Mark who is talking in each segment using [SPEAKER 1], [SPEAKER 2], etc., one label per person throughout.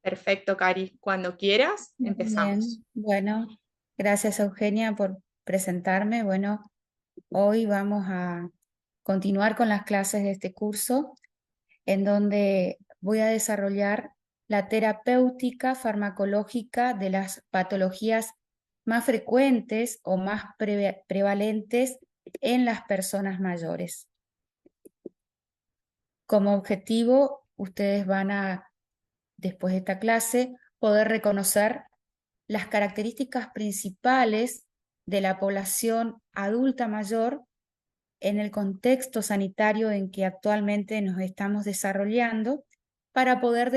[SPEAKER 1] Perfecto, Cari. Cuando quieras, empezamos.
[SPEAKER 2] Bien, bueno, gracias Eugenia por presentarme. Bueno, hoy vamos a continuar con las clases de este curso en donde voy a desarrollar la terapéutica farmacológica de las patologías más frecuentes o más prevalentes en las personas mayores. Como objetivo, ustedes van a, después de esta clase, poder reconocer las características principales de la población adulta mayor en el contexto sanitario en que actualmente nos estamos desarrollando para poder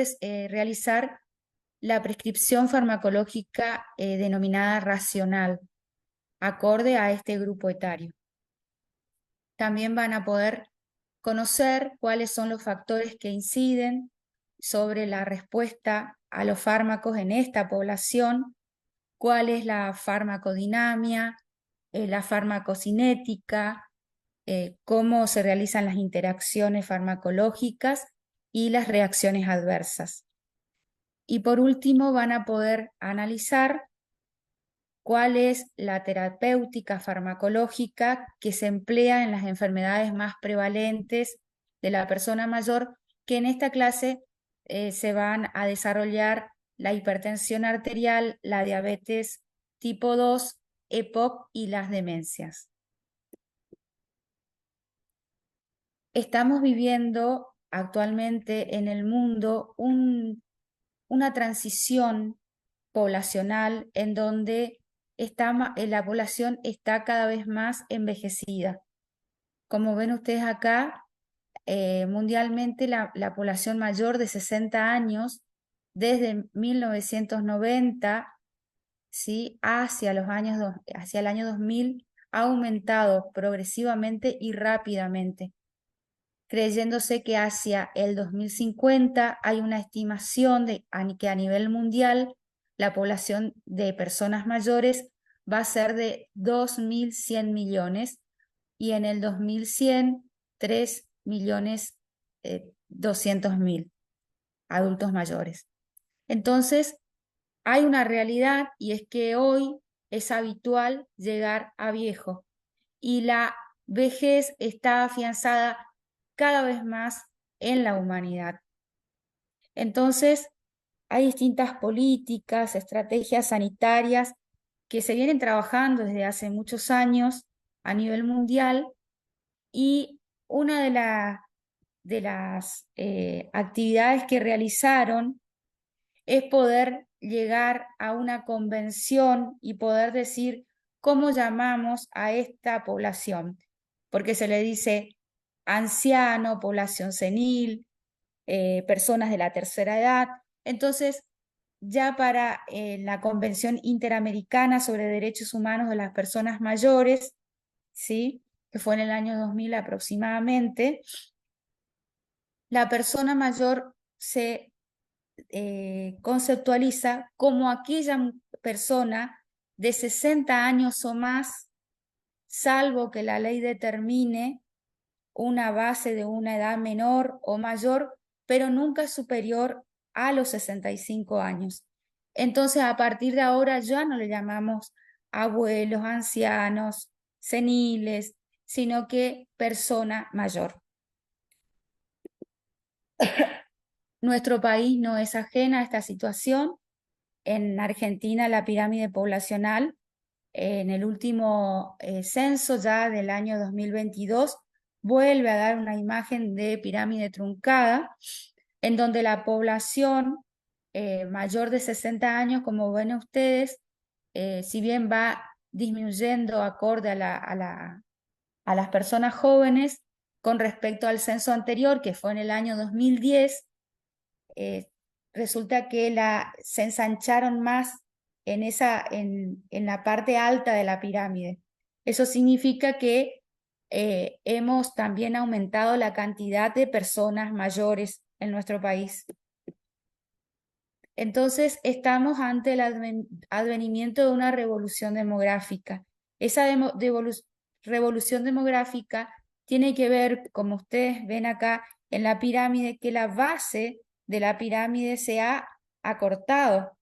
[SPEAKER 2] realizar la prescripción farmacológica denominada racional, acorde a este grupo etario. También van a poder conocer cuáles son los factores que inciden sobre la respuesta a los fármacos en esta población, cuál es la farmacodinamia, la farmacocinética, cómo se realizan las interacciones farmacológicas y las reacciones adversas. Y por último, van a poder analizar cuál es la terapéutica farmacológica que se emplea en las enfermedades más prevalentes de la persona mayor, que en esta clase se van a desarrollar la hipertensión arterial, la diabetes tipo 2, EPOC y las demencias. Estamos viviendo actualmente en el mundo una transición poblacional en donde la población está cada vez más envejecida. Como ven ustedes acá, mundialmente la población mayor de 60 años, desde 1990, ¿sí? Hacia el año 2000, ha aumentado progresivamente y rápidamente, creyéndose que hacia el 2050 hay una estimación de que a nivel mundial la población de personas mayores va a ser de 2.100 millones y en el 2100 3.200.000 adultos mayores. Entonces, hay una realidad y es que hoy es habitual llegar a viejo y la vejez está afianzada cada vez más en la humanidad. Entonces, hay distintas políticas, estrategias sanitarias que se vienen trabajando desde hace muchos años a nivel mundial y una de las actividades que realizaron es poder llegar a una convención y poder decir cómo llamamos a esta población, porque se le dice anciano, población senil, personas de la tercera edad. Entonces, ya para la Convención Interamericana sobre Derechos Humanos de las Personas Mayores, ¿sí?, que fue en el año 2000 aproximadamente, la persona mayor se conceptualiza como aquella persona de 60 años o más, salvo que la ley determine una base de una edad menor o mayor, pero nunca superior a los 65 años. Entonces, a partir de ahora ya no le llamamos abuelos, ancianos, seniles, sino que persona mayor. Nuestro país no es ajena a esta situación. En Argentina, la pirámide poblacional, en el último censo ya del año 2022, vuelve a dar una imagen de pirámide truncada, en donde la población mayor de 60 años, como ven ustedes, si bien va disminuyendo acorde a las personas jóvenes, con respecto al censo anterior, que fue en el año 2010, eh, resulta que se ensancharon más en la parte alta de la pirámide. Eso significa que hemos también aumentado la cantidad de personas mayores en nuestro país. Entonces, estamos ante el advenimiento de una revolución demográfica. Esa revolución demográfica tiene que ver, como ustedes ven acá en la pirámide, que la base de la pirámide se ha acortado.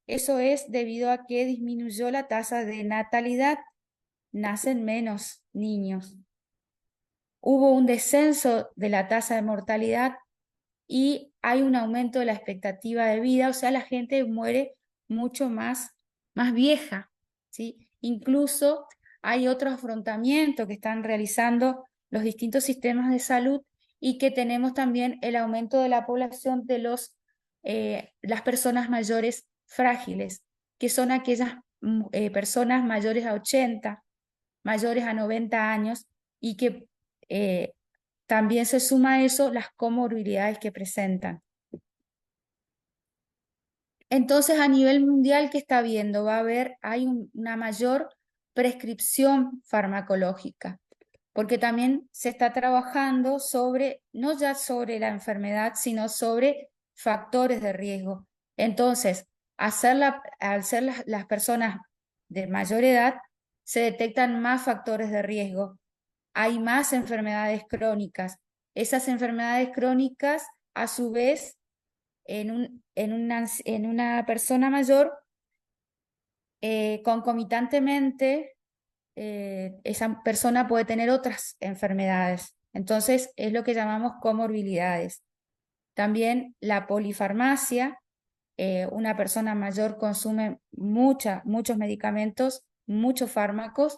[SPEAKER 2] Eso es debido a que disminuyó la tasa de natalidad, nacen menos niños. Hubo un descenso de la tasa de mortalidad y hay un aumento de la expectativa de vida, o sea, la gente muere mucho más vieja, ¿sí? Incluso hay otro afrontamiento que están realizando los distintos sistemas de salud y que tenemos también el aumento de la población de las personas mayores frágiles, que son aquellas personas mayores a 80, mayores a 90 años y que también se suma a eso las comorbilidades que presentan. Entonces, a nivel mundial, ¿qué está viendo? Hay una mayor prescripción farmacológica, porque también se está trabajando sobre, no ya sobre la enfermedad, sino sobre factores de riesgo. Entonces, al ser las personas de mayor edad, se detectan más factores de riesgo, hay más enfermedades crónicas. Esas enfermedades crónicas, a su vez, en una persona mayor, concomitantemente, esa persona puede tener otras enfermedades. Entonces, es lo que llamamos comorbilidades. También la polifarmacia, una persona mayor consume muchos medicamentos, muchos fármacos.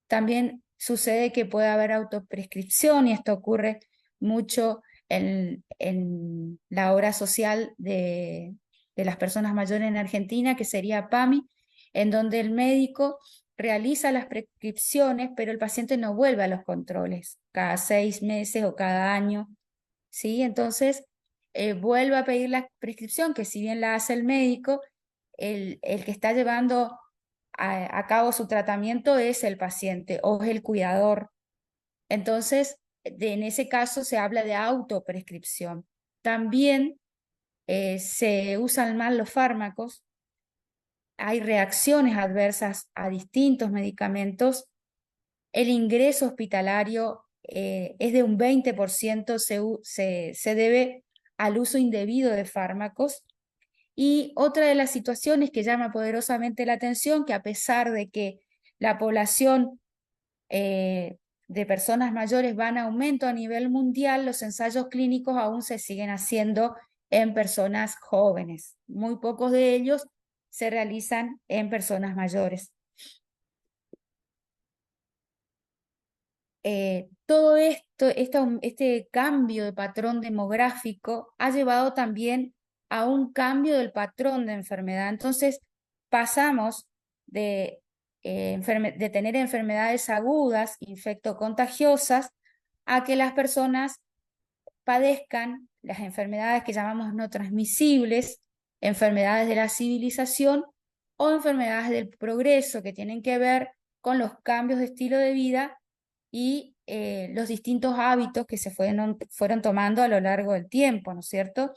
[SPEAKER 2] También sucede que puede haber autoprescripción y esto ocurre mucho en la obra social de las personas mayores en Argentina, que sería PAMI, en donde el médico realiza las prescripciones, pero el paciente no vuelve a los controles cada 6 meses o cada año, ¿sí? Entonces, vuelve a pedir la prescripción, que si bien la hace el médico, el que está llevando a cabo su tratamiento es el paciente o es el cuidador. Entonces, en ese caso se habla de autoprescripción. También se usan mal los fármacos, hay reacciones adversas a distintos medicamentos, el ingreso hospitalario es de un 20%, se debe al uso indebido de fármacos. Y otra de las situaciones que llama poderosamente la atención, que a pesar de que la población de personas mayores va en aumento a nivel mundial, los ensayos clínicos aún se siguen haciendo en personas jóvenes. Muy pocos de ellos se realizan en personas mayores. Todo este cambio de patrón demográfico ha llevado también a un cambio del patrón de enfermedad. Entonces, pasamos de tener enfermedades agudas, infectocontagiosas, a que las personas padezcan las enfermedades que llamamos no transmisibles, enfermedades de la civilización o enfermedades del progreso que tienen que ver con los cambios de estilo de vida y los distintos hábitos que se fueron tomando a lo largo del tiempo, ¿no es cierto?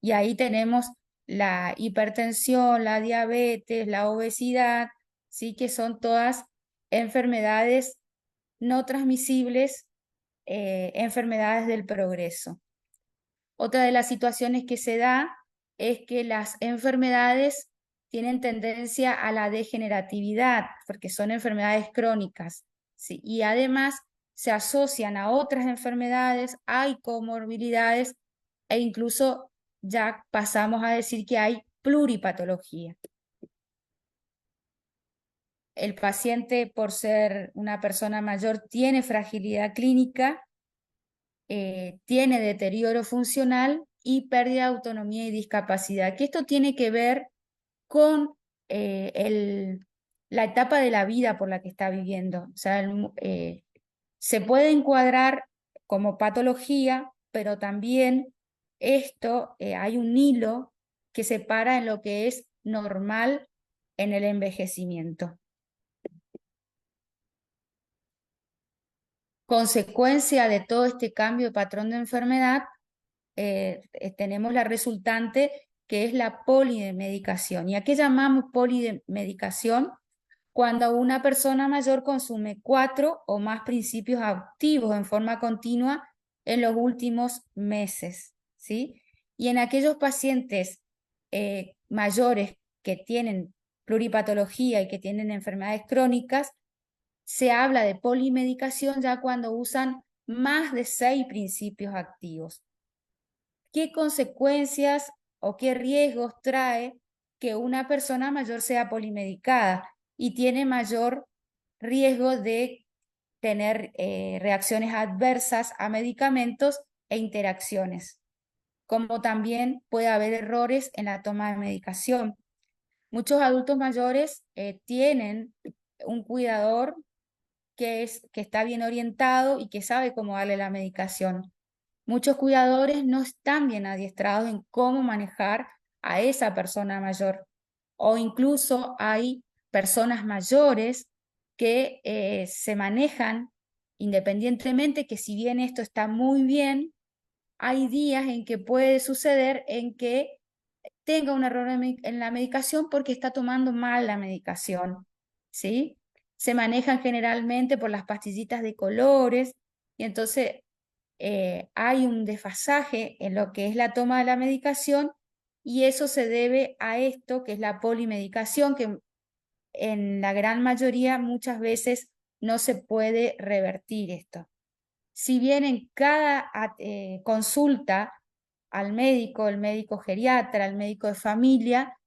[SPEAKER 2] Y ahí tenemos la hipertensión, la diabetes, la obesidad, ¿sí? Que son todas enfermedades no transmisibles, enfermedades del progreso. Otra de las situaciones que se da es que las enfermedades tienen tendencia a la degeneratividad, porque son enfermedades crónicas, ¿sí? Y además se asocian a otras enfermedades, hay comorbilidades e incluso ya pasamos a decir que hay pluripatología. El paciente, por ser una persona mayor, tiene fragilidad clínica, tiene deterioro funcional y pérdida de autonomía y discapacidad, que esto tiene que ver con la etapa de la vida por la que está viviendo. O sea, se puede encuadrar como patología, pero también hay un hilo que separa en lo que es normal en el envejecimiento. Consecuencia de todo este cambio de patrón de enfermedad, tenemos la resultante que es la polidemedicación. ¿Y a qué llamamos polidemedicación? Cuando una persona mayor consume 4 o más principios activos en forma continua en los últimos meses, ¿sí? Y en aquellos pacientes mayores que tienen pluripatología y que tienen enfermedades crónicas, se habla de polimedicación ya cuando usan más de 6 principios activos. ¿Qué consecuencias o qué riesgos trae que una persona mayor sea polimedicada y tiene mayor riesgo de tener reacciones adversas a medicamentos e interacciones? Como también puede haber errores en la toma de medicación. Muchos adultos mayores tienen un cuidador que está bien orientado y que sabe cómo darle la medicación. Muchos cuidadores no están bien adiestrados en cómo manejar a esa persona mayor. O incluso hay personas mayores que se manejan independientemente, que si bien esto está muy bien, hay días en que puede suceder en que tenga un error en la medicación porque está tomando mal la medicación, ¿sí? Se manejan generalmente por las pastillitas de colores y entonces hay un desfasaje en lo que es la toma de la medicación y eso se debe a esto que es la polimedicación, que en la gran mayoría muchas veces no se puede revertir esto. Si bien en cada consulta al médico, el médico geriatra, el médico de familia,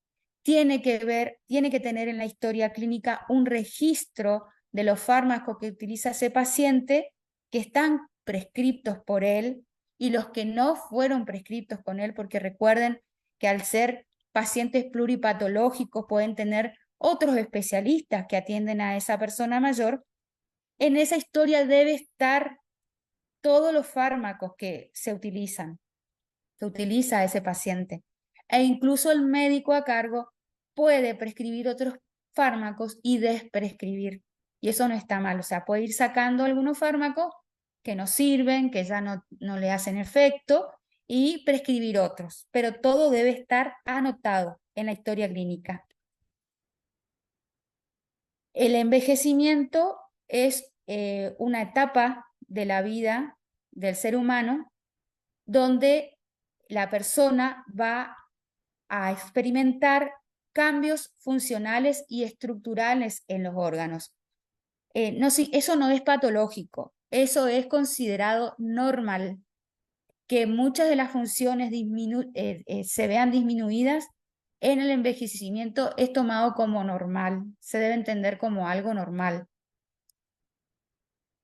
[SPEAKER 2] tiene que tener en la historia clínica un registro de los fármacos que utiliza ese paciente que están prescriptos por él y los que no fueron prescriptos con él, porque recuerden que al ser pacientes pluripatológicos pueden tener otros especialistas que atienden a esa persona mayor. En esa historia debe estar todos los fármacos que se utilizan, que utiliza ese paciente. E incluso el médico a cargo puede prescribir otros fármacos y desprescribir. Y eso no está mal. O sea, puede ir sacando algunos fármacos que no sirven, que ya no le hacen efecto, y prescribir otros. Pero todo debe estar anotado en la historia clínica. El envejecimiento es una etapa de la vida del ser humano donde la persona va a experimentar cambios funcionales y estructurales en los órganos. No, sí, eso no es patológico, eso es considerado normal, que muchas de las funciones se vean disminuidas en el envejecimiento es tomado como normal, se debe entender como algo normal.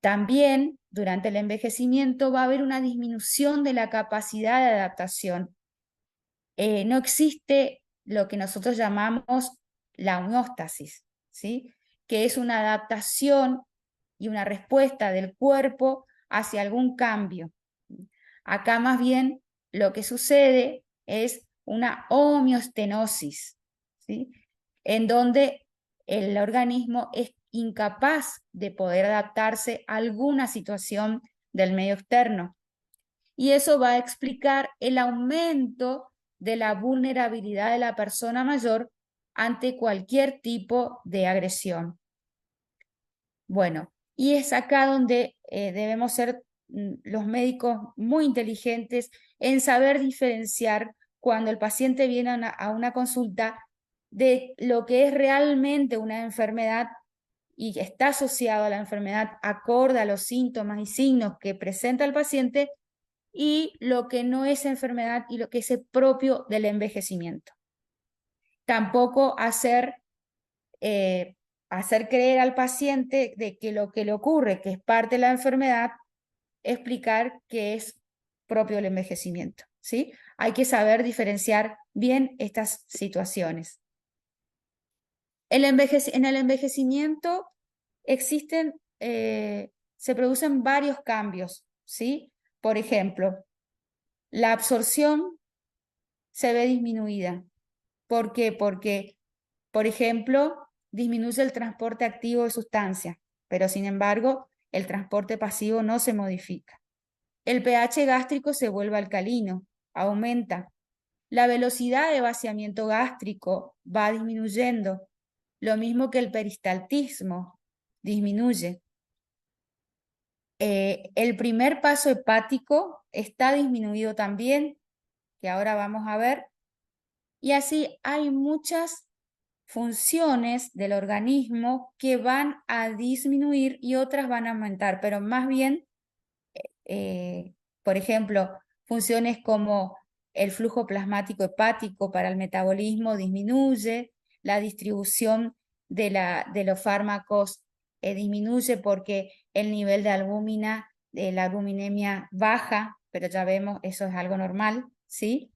[SPEAKER 2] También durante el envejecimiento va a haber una disminución de la capacidad de adaptación. No existe lo que nosotros llamamos la homeostasis, ¿sí? Que es una adaptación y una respuesta del cuerpo hacia algún cambio. Acá más bien lo que sucede es una homeostenosis, ¿sí? En donde el organismo es incapaz de poder adaptarse a alguna situación del medio externo. Y eso va a explicar el aumento de la vulnerabilidad de la persona mayor ante cualquier tipo de agresión. Bueno, y es acá donde debemos ser los médicos muy inteligentes en saber diferenciar cuando el paciente viene a una consulta de lo que es realmente una enfermedad y está asociado a la enfermedad acorde a los síntomas y signos que presenta el paciente y lo que no es enfermedad y lo que es propio del envejecimiento. Tampoco hacer creer al paciente de que lo que le ocurre, que es parte de la enfermedad, explicar que es propio del envejecimiento, ¿sí? Hay que saber diferenciar bien estas situaciones. En el envejecimiento se producen varios cambios, ¿sí? Por ejemplo, la absorción se ve disminuida. ¿Por qué? Porque, por ejemplo, disminuye el transporte activo de sustancias, pero sin embargo, el transporte pasivo no se modifica. El pH gástrico se vuelve alcalino, aumenta. La velocidad de vaciamiento gástrico va disminuyendo, lo mismo que el peristaltismo disminuye. El primer paso hepático está disminuido también, que ahora vamos a ver, Y así hay muchas funciones del organismo que van a disminuir y otras van a aumentar, pero más bien, por ejemplo, funciones como el flujo plasmático hepático para el metabolismo disminuye, la distribución de los fármacos disminuye porque el nivel de albúmina, de la albuminemia baja, pero ya vemos, eso es algo normal, ¿sí?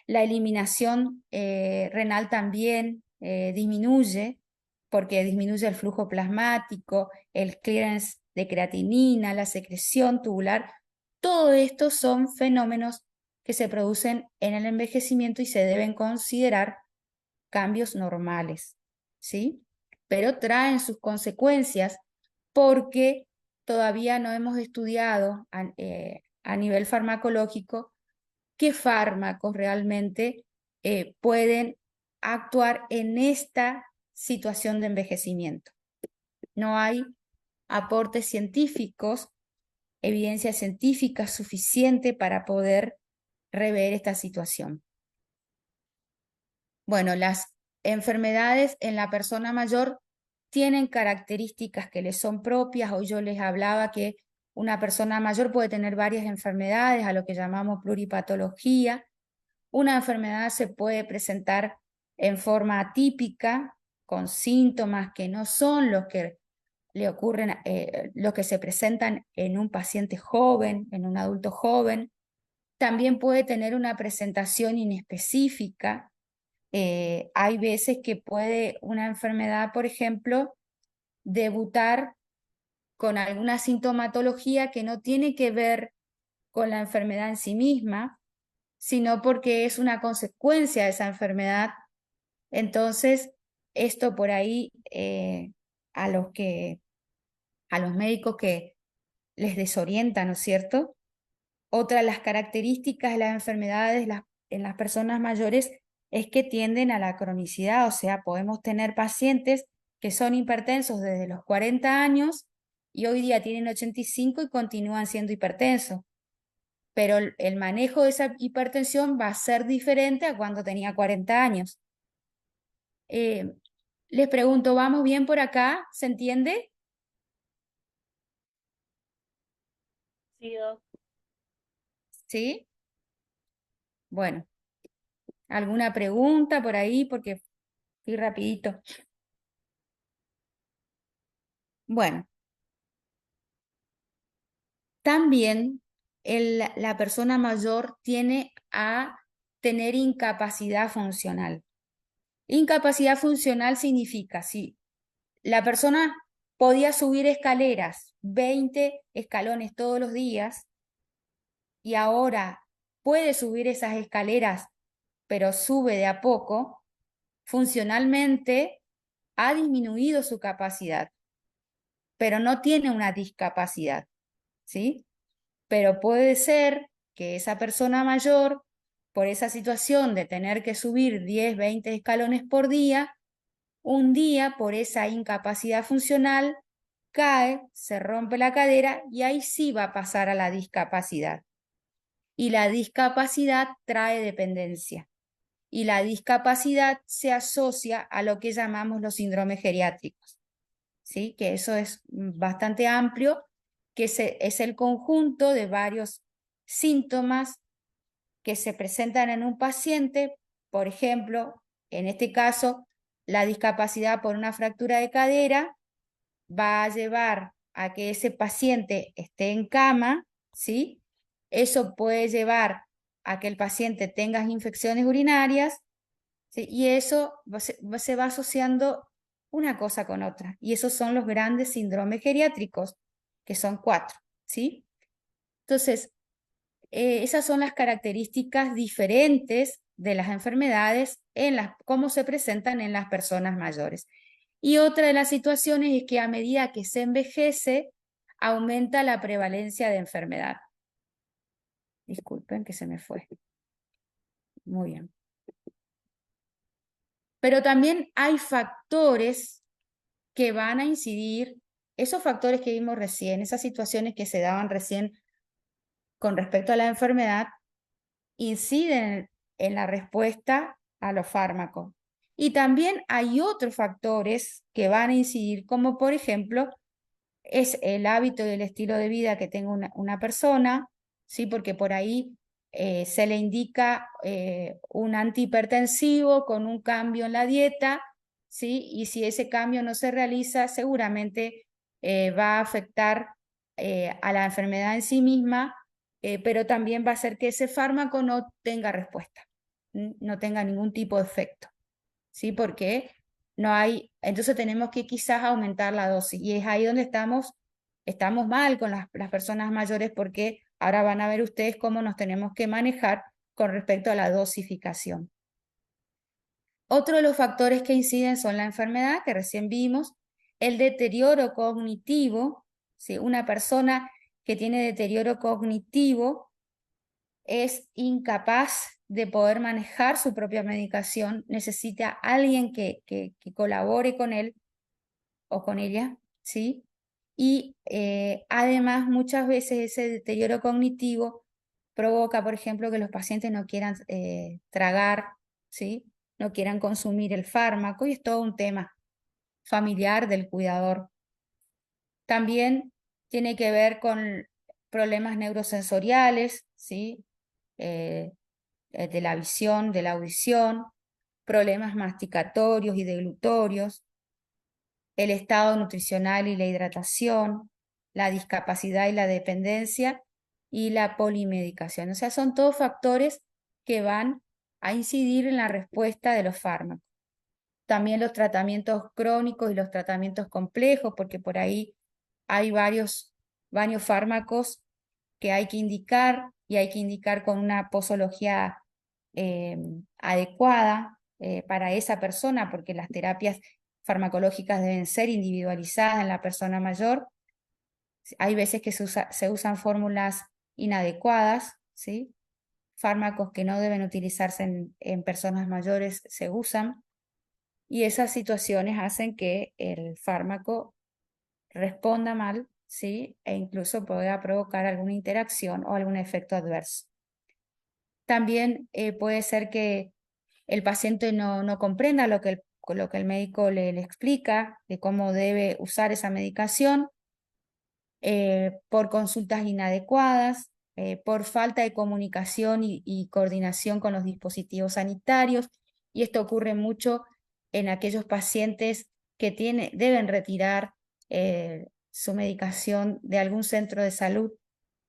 [SPEAKER 2] La eliminación renal también disminuye porque disminuye el flujo plasmático, el clearance de creatinina, la secreción tubular. Todo esto son fenómenos que se producen en el envejecimiento y se deben considerar cambios normales, ¿sí? Pero traen sus consecuencias porque todavía no hemos estudiado a nivel farmacológico qué fármacos realmente pueden actuar en esta situación de envejecimiento. No hay aportes científicos, evidencia científica suficiente para poder rever esta situación. Bueno, las enfermedades en la persona mayor tienen características que les son propias. Hoy yo les hablaba que una persona mayor puede tener varias enfermedades, a lo que llamamos pluripatología. Una enfermedad se puede presentar en forma atípica, con síntomas que no son los que le ocurren, los que se presentan en un paciente joven, en un adulto joven. También puede tener una presentación inespecífica. Hay veces que puede una enfermedad, por ejemplo, debutar con alguna sintomatología que no tiene que ver con la enfermedad en sí misma, sino porque es una consecuencia de esa enfermedad. Entonces, esto por ahí a los médicos que les desorienta, ¿no es cierto? Otra de las características de las enfermedades en las personas mayores es que tienden a la cronicidad, o sea, podemos tener pacientes que son hipertensos desde los 40 años y hoy día tienen 85 y continúan siendo hipertensos, pero el manejo de esa hipertensión va a ser diferente a cuando tenía 40 años. Les pregunto, ¿vamos bien por acá? ¿Se entiende?
[SPEAKER 3] Sí, Doc.
[SPEAKER 2] ¿Sí? Bueno, ¿alguna pregunta por ahí? Porque fui rapidito. Bueno, también la persona mayor tiene a tener incapacidad funcional. Incapacidad funcional significa, si la persona podía subir escaleras, 20 escalones todos los días, y ahora puede subir esas escaleras, pero sube de a poco, funcionalmente ha disminuido su capacidad, pero no tiene una discapacidad, ¿sí? Pero puede ser que esa persona mayor, por esa situación de tener que subir 10, 20 escalones por día, un día por esa incapacidad funcional cae, se rompe la cadera y ahí sí va a pasar a la discapacidad. Y la discapacidad trae dependencia. Y la discapacidad se asocia a lo que llamamos los síndromes geriátricos, ¿sí? Que eso es bastante amplio, que es el conjunto de varios síntomas que se presentan en un paciente, por ejemplo, en este caso, la discapacidad por una fractura de cadera va a llevar a que ese paciente esté en cama, ¿sí? Eso puede llevar a que el paciente tenga infecciones urinarias, ¿sí? Y eso se va asociando una cosa con otra. Y esos son los grandes síndromes geriátricos, que son 4, ¿sí? Entonces, esas son las características diferentes de las enfermedades cómo se presentan en las personas mayores. Y otra de las situaciones es que a medida que se envejece, aumenta la prevalencia de enfermedad. Disculpen que se me fue. Muy bien. Pero también hay factores que van a incidir, esos factores que vimos recién, esas situaciones que se daban recién con respecto a la enfermedad, inciden en la respuesta a los fármacos. Y también hay otros factores que van a incidir, como por ejemplo, es el hábito y el estilo de vida que tenga una persona, ¿sí? Porque por ahí se le indica un antihipertensivo con un cambio en la dieta, ¿sí? Y si ese cambio no se realiza, seguramente va a afectar a la enfermedad en sí misma, pero también va a hacer que ese fármaco no tenga respuesta, no tenga ningún tipo de efecto, ¿sí? Porque no hay, entonces tenemos que quizás aumentar la dosis y es ahí donde estamos mal con las personas mayores, porque ahora van a ver ustedes cómo nos tenemos que manejar con respecto a la dosificación. Otro de los factores que inciden son la enfermedad, que recién vimos, el deterioro cognitivo, ¿sí? Una persona que tiene deterioro cognitivo es incapaz de poder manejar su propia medicación, necesita a alguien que colabore con él o con ella, ¿sí? Y además muchas veces ese deterioro cognitivo provoca, por ejemplo, que los pacientes no quieran tragar, ¿sí? No quieran consumir el fármaco, y es todo un tema familiar del cuidador. También tiene que ver con problemas neurosensoriales, ¿sí? De la visión, de la audición, problemas masticatorios y deglutorios, el estado nutricional y la hidratación, la discapacidad y la dependencia y la polimedicación. O sea, son todos factores que van a incidir en la respuesta de los fármacos. También los tratamientos crónicos y los tratamientos complejos, porque por ahí hay varios fármacos que hay que indicar, y hay que indicar con una posología adecuada para esa persona, porque las terapias farmacológicas deben ser individualizadas en la persona mayor. Hay veces que se usan fórmulas inadecuadas, ¿sí? Fármacos que no deben utilizarse en personas mayores se usan, y esas situaciones hacen que el fármaco responda mal, ¿sí? E incluso pueda provocar alguna interacción o algún efecto adverso. También puede ser que el paciente no comprenda lo que el médico le explica de cómo debe usar esa medicación, por consultas inadecuadas, por falta de comunicación y coordinación con los dispositivos sanitarios, y esto ocurre mucho en aquellos pacientes que deben retirar su medicación de algún centro de salud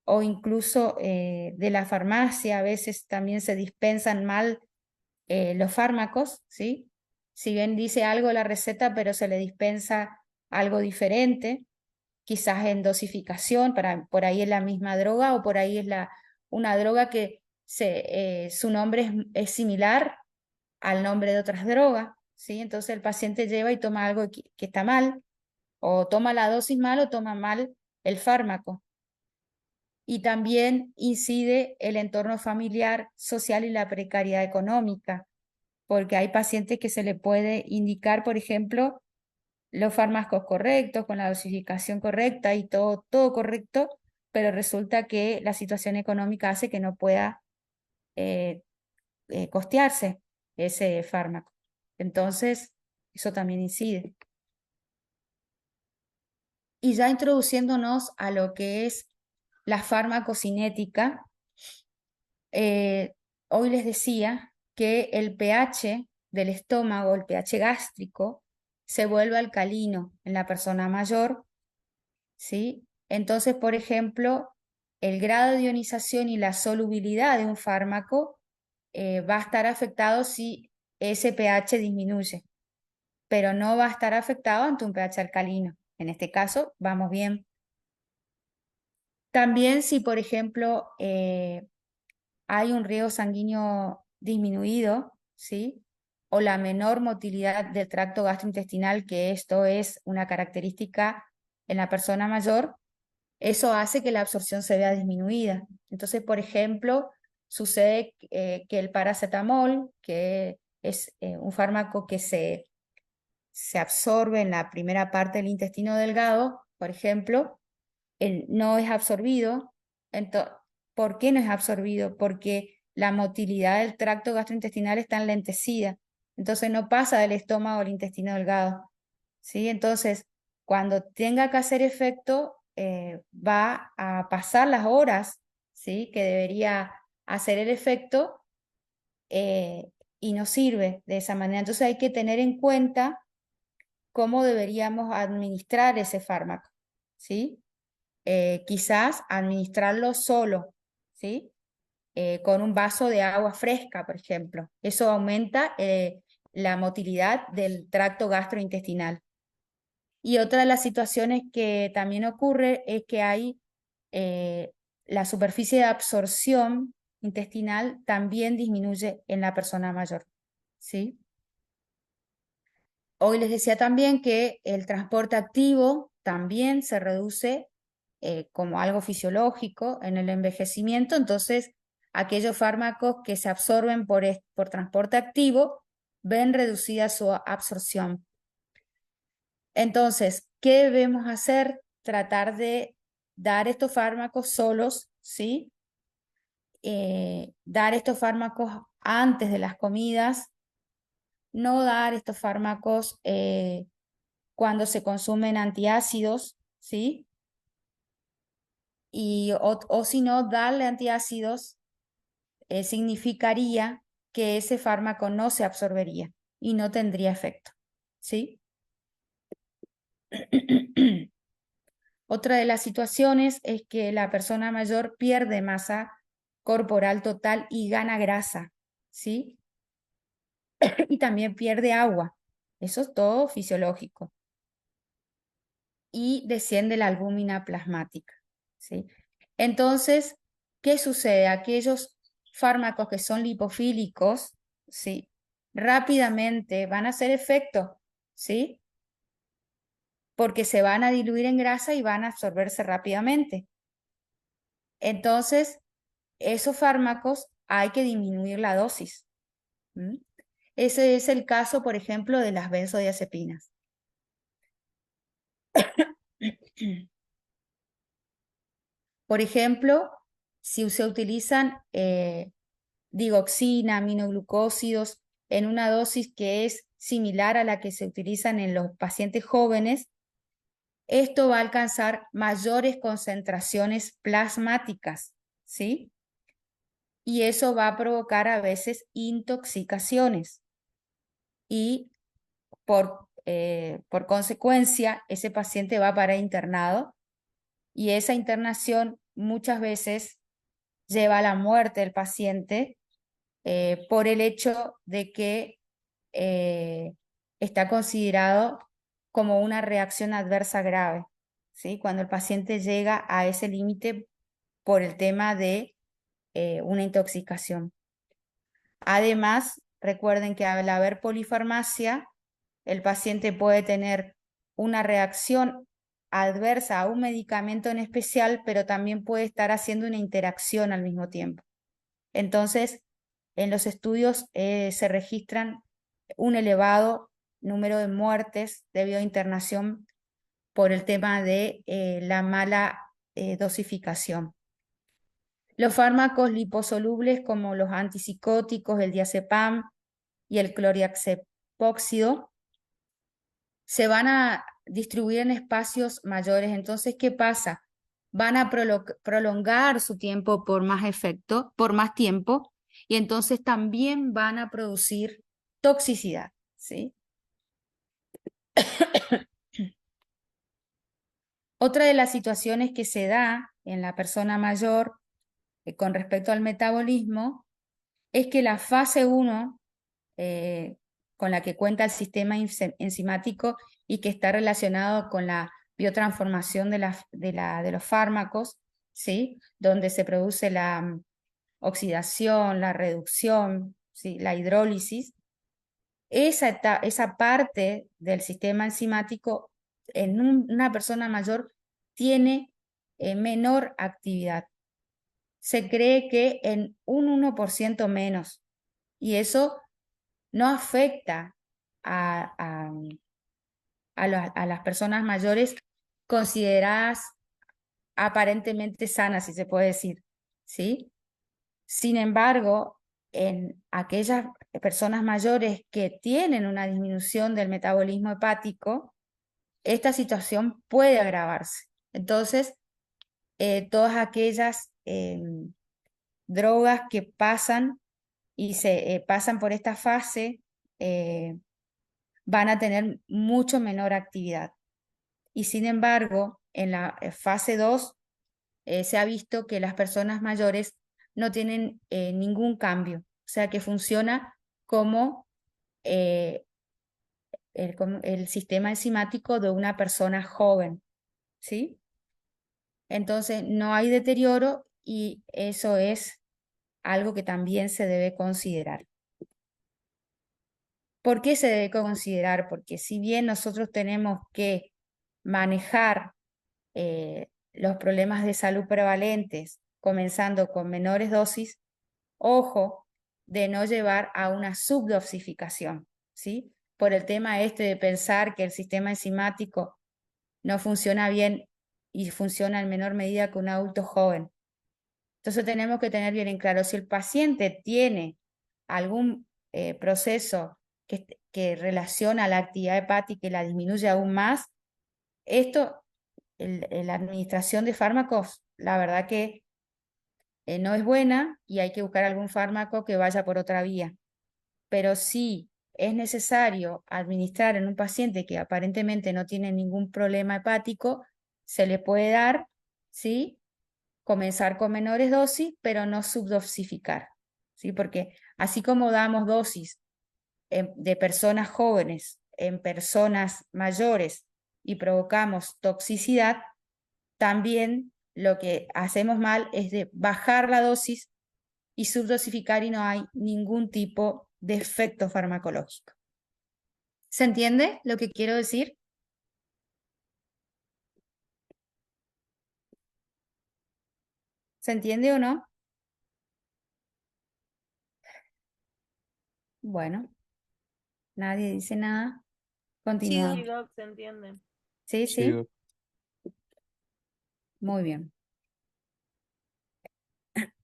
[SPEAKER 2] o incluso de la farmacia. A veces también se dispensan mal los fármacos, ¿sí? Si bien dice algo la receta, pero se le dispensa algo diferente, quizás en dosificación, por ahí es la misma droga, o por ahí es una droga que su nombre es similar al nombre de otras drogas, ¿sí? Entonces el paciente lleva y toma algo que está mal, o toma la dosis mal, o toma mal el fármaco. Y también incide el entorno familiar, social y la precariedad económica, porque hay pacientes que se le puede indicar, por ejemplo, los fármacos correctos, con la dosificación correcta y todo correcto, pero resulta que la situación económica hace que no pueda costearse ese fármaco. Entonces, eso también incide. Y ya introduciéndonos a lo que es la farmacocinética, hoy les decía que el pH del estómago, el pH gástrico, se vuelve alcalino en la persona mayor, ¿sí? Entonces, por ejemplo, el grado de ionización y la solubilidad de un fármaco va a estar afectado si ese pH disminuye, pero no va a estar afectado ante un pH alcalino. En este caso, vamos bien. También si, por ejemplo, hay un riego sanguíneo disminuido, ¿sí? O la menor motilidad del tracto gastrointestinal, que esto es una característica en la persona mayor, eso hace que la absorción se vea disminuida. Entonces, por ejemplo, sucede que el paracetamol, que es un fármaco que se absorbe en la primera parte del intestino delgado, por ejemplo, no es absorbido. ¿Por qué no es absorbido? Porque la motilidad del tracto gastrointestinal está enlentecida, entonces no pasa del estómago al intestino delgado, ¿sí? Entonces, cuando tenga que hacer efecto, va a pasar las horas, ¿sí? Que debería hacer el efecto, y no sirve de esa manera. Entonces hay que tener en cuenta cómo deberíamos administrar ese fármaco, ¿sí? Quizás administrarlo solo, ¿sí? Con un vaso de agua fresca, por ejemplo. Eso aumenta la motilidad del tracto gastrointestinal. Y otra de las situaciones que también ocurre es que hay la superficie de absorción intestinal también disminuye en la persona mayor, ¿sí? Hoy les decía también que el transporte activo también se reduce como algo fisiológico en el envejecimiento, entonces aquellos fármacos que se absorben por transporte activo ven reducida su absorción. Entonces, ¿qué debemos hacer? Tratar de dar estos fármacos solos, ¿sí? Dar estos fármacos antes de las comidas, no dar estos fármacos cuando se consumen antiácidos, ¿sí? O si no, darle antiácidos significaría que ese fármaco no se absorbería y no tendría efecto, ¿sí? Otra de las situaciones es que la persona mayor pierde masa corporal total y gana grasa, ¿sí? Y también pierde agua. Eso es todo fisiológico. Y desciende la albúmina plasmática, ¿sí? Entonces, ¿qué sucede? Aquellos fármacos que son lipofílicos, ¿sí? Rápidamente van a hacer efecto, ¿sí? Porque se van a diluir en grasa y van a absorberse rápidamente. Entonces, esos fármacos hay que disminuir la dosis. ¿Mm? Ese es el caso, por ejemplo, de las benzodiazepinas. Por ejemplo, si se utilizan digoxina, aminoglucósidos en una dosis que es similar a la que se utilizan en los pacientes jóvenes, esto va a alcanzar mayores concentraciones plasmáticas, ¿sí? Y eso va a provocar a veces intoxicaciones. Y por consecuencia, ese paciente va para internado y esa internación muchas veces lleva a la muerte del paciente por el hecho de que está considerado como una reacción adversa grave, ¿sí? Cuando el paciente llega a ese límite por el tema de una intoxicación. Además, recuerden que al haber polifarmacia, el paciente puede tener una reacción adversa a un medicamento en especial, pero también puede estar haciendo una interacción al mismo tiempo. Entonces, en los estudios se registran un elevado número de muertes debido a internación por el tema de la mala dosificación. Los fármacos liposolubles como los antipsicóticos, el diazepam y el cloriaxepóxido se van a distribuir en espacios mayores. Entonces, ¿qué pasa? Van a prolongar su tiempo por más efecto, por más tiempo, y entonces también van a producir toxicidad, ¿sí? Otra de las situaciones que se da en la persona mayor con respecto al metabolismo es que la fase 1, con la que cuenta el sistema enzimático y que está relacionado con la biotransformación de los fármacos, ¿sí? Donde se produce la oxidación, la reducción, ¿sí? La hidrólisis. Esa parte del sistema enzimático en una persona mayor tiene menor actividad. Se cree que en un 1% menos. Y eso no afecta a las personas mayores consideradas aparentemente sanas, si se puede decir, ¿sí? Sin embargo, en aquellas personas mayores que tienen una disminución del metabolismo hepático, esta situación puede agravarse. Entonces, todas aquellas drogas que pasan y se pasan por esta fase van a tener mucho menor actividad. Y sin embargo, en la fase 2 se ha visto que las personas mayores no tienen ningún cambio, o sea que funciona como el sistema enzimático de una persona joven, ¿sí? Entonces no hay deterioro y eso es algo que también se debe considerar. ¿Por qué se debe considerar? Porque si bien nosotros tenemos que manejar los problemas de salud prevalentes, comenzando con menores dosis, ojo de no llevar a una subdosificación, ¿sí? Por el tema este de pensar que el sistema enzimático no funciona bien y funciona en menor medida que un adulto joven. Entonces tenemos que tener bien en claro, si el paciente tiene algún proceso que relaciona la actividad hepática y la disminuye aún más, esto, la administración de fármacos, la verdad que no es buena y hay que buscar algún fármaco que vaya por otra vía. Pero si es necesario administrar en un paciente que aparentemente no tiene ningún problema hepático, se le puede dar, ¿sí? Comenzar con menores dosis, pero no subdosificar, ¿sí? Porque así como damos dosis de personas jóvenes en personas mayores y provocamos toxicidad, también lo que hacemos mal es de bajar la dosis y subdosificar y no hay ningún tipo de efecto farmacológico. ¿Se entiende lo que quiero decir? ¿Se entiende o no? Bueno, nadie dice nada. Continuamos.
[SPEAKER 3] Sí, Doc, se entiende.
[SPEAKER 2] Sí,
[SPEAKER 4] Sí,
[SPEAKER 2] sí.
[SPEAKER 4] doc.
[SPEAKER 2] Muy bien.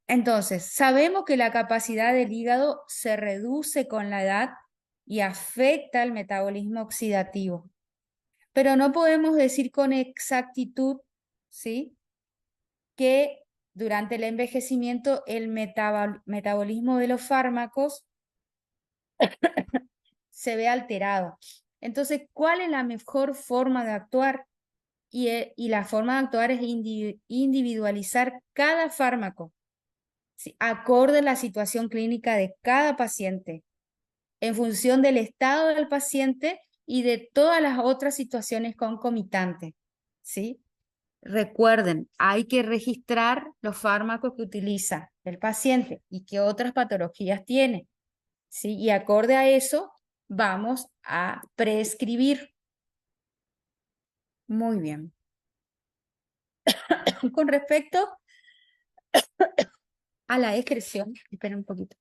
[SPEAKER 2] Entonces, sabemos que la capacidad del hígado se reduce con la edad y afecta el metabolismo oxidativo, pero no podemos decir con exactitud, ¿sí?, que durante el envejecimiento el metabolismo de los fármacos se ve alterado. Entonces, ¿cuál es la mejor forma de actuar? Y la forma de actuar es individualizar cada fármaco, ¿sí?, acorde a la situación clínica de cada paciente, en función del estado del paciente y de todas las otras situaciones concomitantes, ¿sí? Recuerden, hay que registrar los fármacos que utiliza el paciente y qué otras patologías tiene, ¿sí? Y acorde a eso, vamos a prescribir. Muy bien. Con respecto a la excreción, esperen un poquito.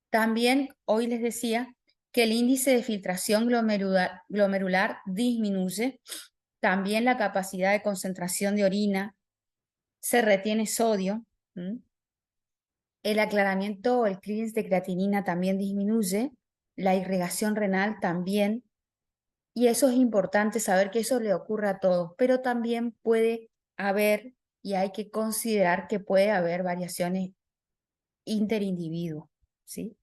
[SPEAKER 2] También hoy les decía que el índice de filtración glomerular disminuye, también la capacidad de concentración de orina, se retiene sodio, el aclaramiento o el clearance de creatinina también disminuye, la irrigación renal también, y eso es importante saber que eso le ocurre a todos, pero también puede haber, y hay que considerar que puede haber variaciones interindividuo, ¿sí?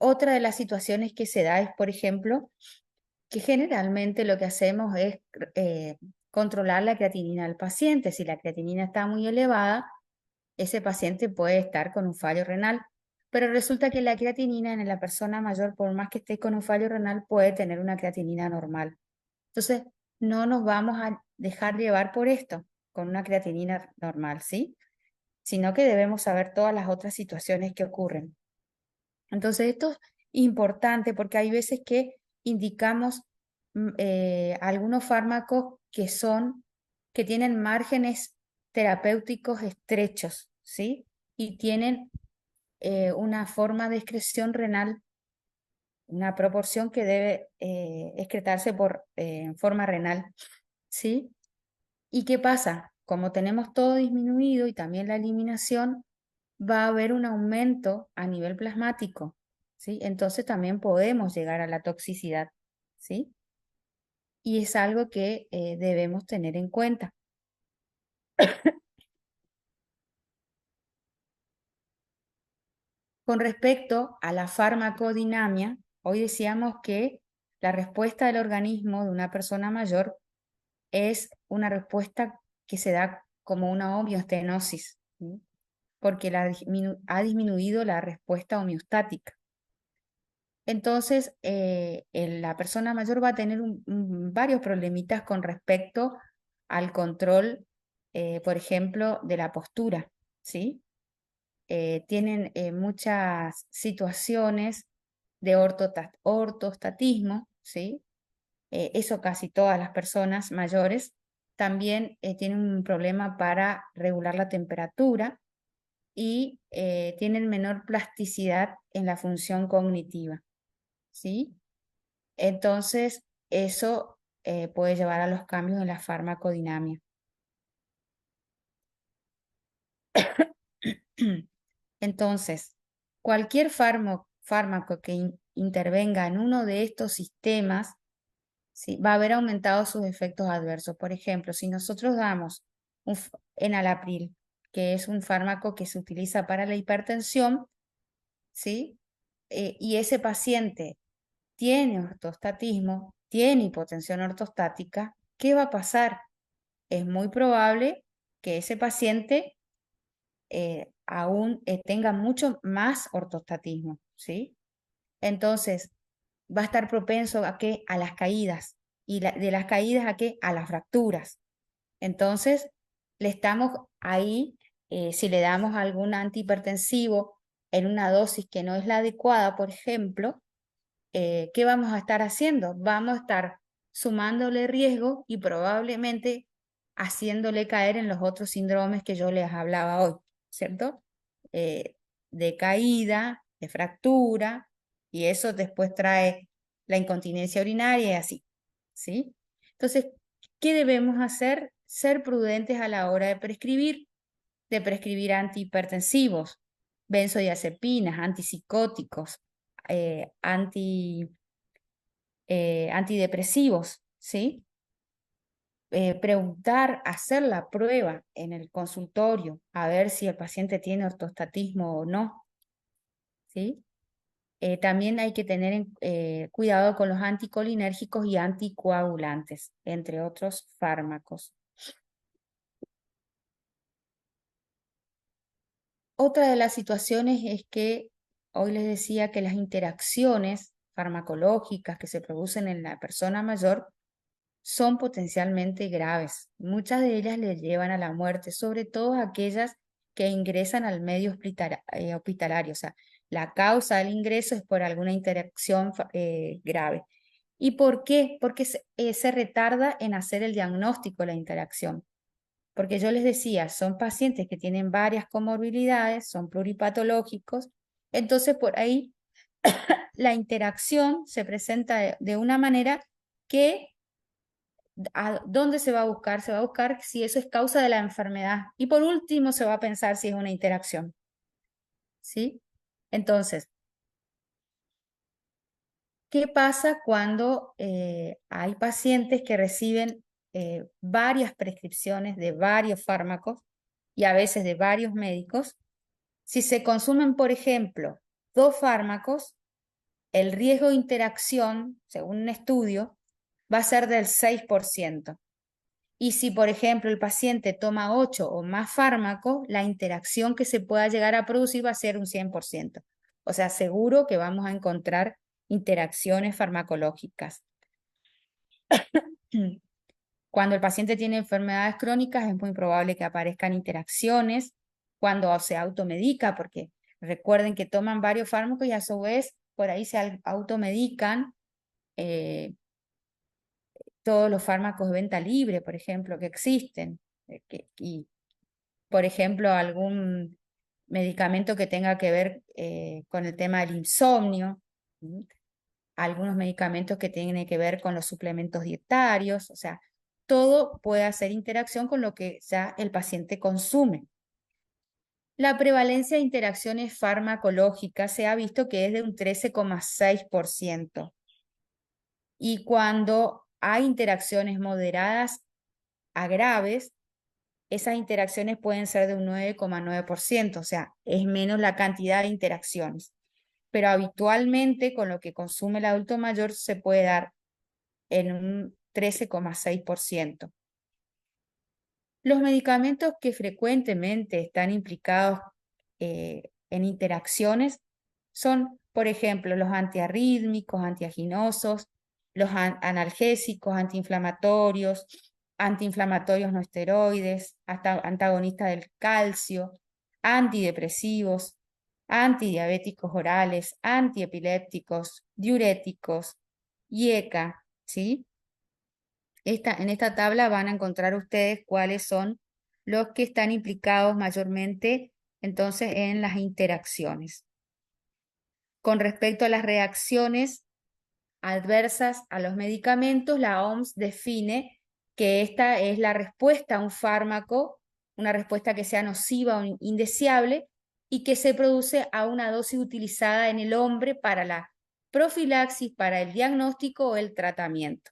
[SPEAKER 2] Otra de las situaciones que se da es, por ejemplo, que generalmente lo que hacemos es controlar la creatinina del paciente. Si la creatinina está muy elevada, ese paciente puede estar con un fallo renal, pero resulta que la creatinina en la persona mayor, por más que esté con un fallo renal, puede tener una creatinina normal. Entonces, no nos vamos a dejar llevar por esto, con una creatinina normal, ¿sí? Sino que debemos saber todas las otras situaciones que ocurren. Entonces, esto es importante porque hay veces que indicamos algunos fármacos que tienen márgenes terapéuticos estrechos, ¿sí? Y tienen una forma de excreción renal una proporción que debe excretarse en forma renal, ¿sí? ¿Y qué pasa? Como tenemos todo disminuido y también la eliminación, va a haber un aumento a nivel plasmático, ¿sí? Entonces también podemos llegar a la toxicidad, ¿sí? Y es algo que debemos tener en cuenta. Con respecto a la farmacodinamia, hoy decíamos que la respuesta del organismo de una persona mayor es una respuesta que se da como una homeostenosis, ¿sí? Porque ha disminuido la respuesta homeostática. Entonces, la persona mayor va a tener varios problemitas con respecto al control, por ejemplo, de la postura, ¿sí? Tienen muchas situaciones de ortostatismo, ¿sí? Eso casi todas las personas mayores. También tienen un problema para regular la temperatura y tienen menor plasticidad en la función cognitiva, ¿sí? Entonces, eso puede llevar a los cambios en la farmacodinamia. Entonces, cualquier fármaco que intervenga en uno de estos sistemas, ¿sí?, va a haber aumentado sus efectos adversos. Por ejemplo, si nosotros damos enalapril, que es un fármaco que se utiliza para la hipertensión, ¿sí? Y ese paciente tiene ortostatismo, tiene hipotensión ortostática, ¿qué va a pasar? Es muy probable que ese paciente aún tenga mucho más ortostatismo, ¿sí? Entonces, va a estar propenso a qué? A las caídas. ¿Y de las caídas a qué? A las fracturas. Entonces, le estamos ahí, si le damos algún antihipertensivo en una dosis que no es la adecuada, por ejemplo, ¿qué vamos a estar haciendo? Vamos a estar sumándole riesgo y probablemente haciéndole caer en los otros síndromes que yo les hablaba hoy, ¿cierto? Eh, de caída, de fractura, y eso después trae la incontinencia urinaria y así, ¿sí? Entonces, ¿qué debemos hacer? Ser prudentes a la hora de prescribir antihipertensivos, benzodiazepinas, antipsicóticos, eh, anti, antidepresivos, ¿sí? Preguntar, hacer la prueba en el consultorio, a ver si el paciente tiene ortostatismo o no, ¿sí? También hay que tener cuidado con los anticolinérgicos y anticoagulantes, entre otros fármacos. Otra de las situaciones es que hoy les decía que las interacciones farmacológicas que se producen en la persona mayor son potencialmente graves. Muchas de ellas le llevan a la muerte, sobre todo aquellas que ingresan al medio hospitalario. O sea, la causa del ingreso es por alguna interacción grave. ¿Y por qué? Porque se retarda en hacer el diagnóstico de la interacción. Porque yo les decía, son pacientes que tienen varias comorbilidades, son pluripatológicos, entonces por ahí la interacción se presenta de una manera que ¿a dónde se va a buscar? Se va a buscar si eso es causa de la enfermedad. Y por último se va a pensar si es una interacción. ¿Sí? Entonces, ¿qué pasa cuando hay pacientes que reciben varias prescripciones de varios fármacos y a veces de varios médicos? Si se consumen, por ejemplo, 2 fármacos, el riesgo de interacción, según un estudio, va a ser del 6%. Y si, por ejemplo, el paciente toma 8 o más fármacos, la interacción que se pueda llegar a producir va a ser un 100%. O sea, seguro que vamos a encontrar interacciones farmacológicas. Cuando el paciente tiene enfermedades crónicas es muy probable que aparezcan interacciones cuando se automedica, porque recuerden que toman varios fármacos y a su vez por ahí se automedican todos los fármacos de venta libre, por ejemplo, que existen. Y, por ejemplo, algún medicamento que tenga que ver con el tema del insomnio. algunos medicamentos que tienen que ver con los suplementos dietarios, o sea, todo puede hacer interacción con lo que ya el paciente consume. La prevalencia de interacciones farmacológicas se ha visto que es de un 13,6%. Y cuando hay interacciones moderadas a graves, esas interacciones pueden ser de un 9,9%, o sea, es menos la cantidad de interacciones. Pero habitualmente con lo que consume el adulto mayor se puede dar en un 13,6%. Los medicamentos que frecuentemente están implicados en interacciones son, por ejemplo, los antiarrítmicos, antiaginosos, los analgésicos, antiinflamatorios no esteroides, hasta antagonistas del calcio, antidepresivos, antidiabéticos orales, antiepilépticos, diuréticos, IECA, ¿sí? En esta tabla van a encontrar ustedes cuáles son los que están implicados mayormente entonces en las interacciones. Con respecto a las reacciones adversas a los medicamentos, la OMS define que esta es la respuesta a un fármaco, una respuesta que sea nociva o indeseable y que se produce a una dosis utilizada en el hombre para la profilaxis, para el diagnóstico o el tratamiento.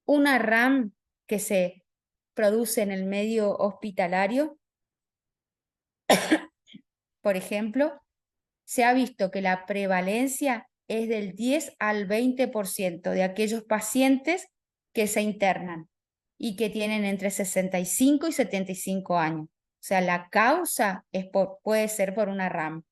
[SPEAKER 2] Una RAM que se produce en el medio hospitalario, por ejemplo, se ha visto que la prevalencia es del 10 al 20% de aquellos pacientes que se internan y que tienen entre 65 y 75 años. O sea, la causa puede ser por una RAM.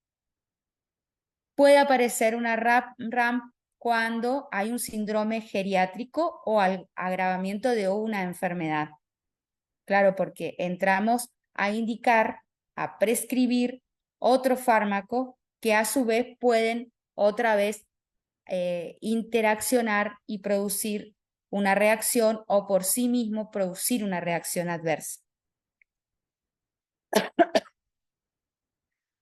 [SPEAKER 2] Puede aparecer una RAM cuando hay un síndrome geriátrico o agravamiento de una enfermedad. Claro, porque entramos a indicar, a prescribir otro fármaco que a su vez pueden otra vez interaccionar y producir una reacción o por sí mismo producir una reacción adversa.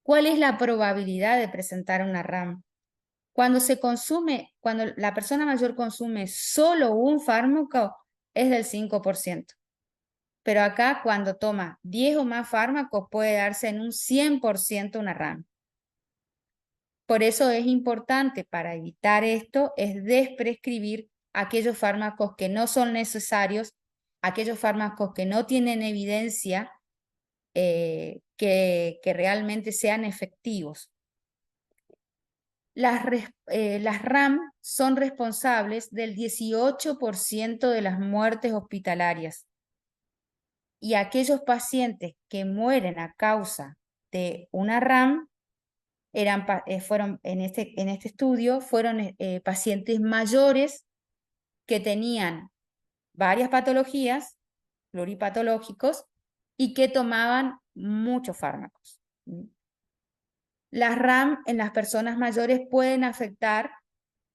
[SPEAKER 2] ¿Cuál es la probabilidad de presentar una RAM? Cuando la persona mayor consume solo un fármaco, es del 5%. Pero acá cuando toma 10 o más fármacos puede darse en un 100% una RAM. Por eso es importante para evitar esto, es desprescribir aquellos fármacos que no son necesarios, aquellos fármacos que no tienen evidencia que realmente sean efectivos. Las RAM son responsables del 18% de las muertes hospitalarias. Y aquellos pacientes que mueren a causa de una RAM fueron en este estudio fueron pacientes mayores que tenían varias patologías pluripatológicos y que tomaban muchos fármacos. Las RAM en las personas mayores pueden afectar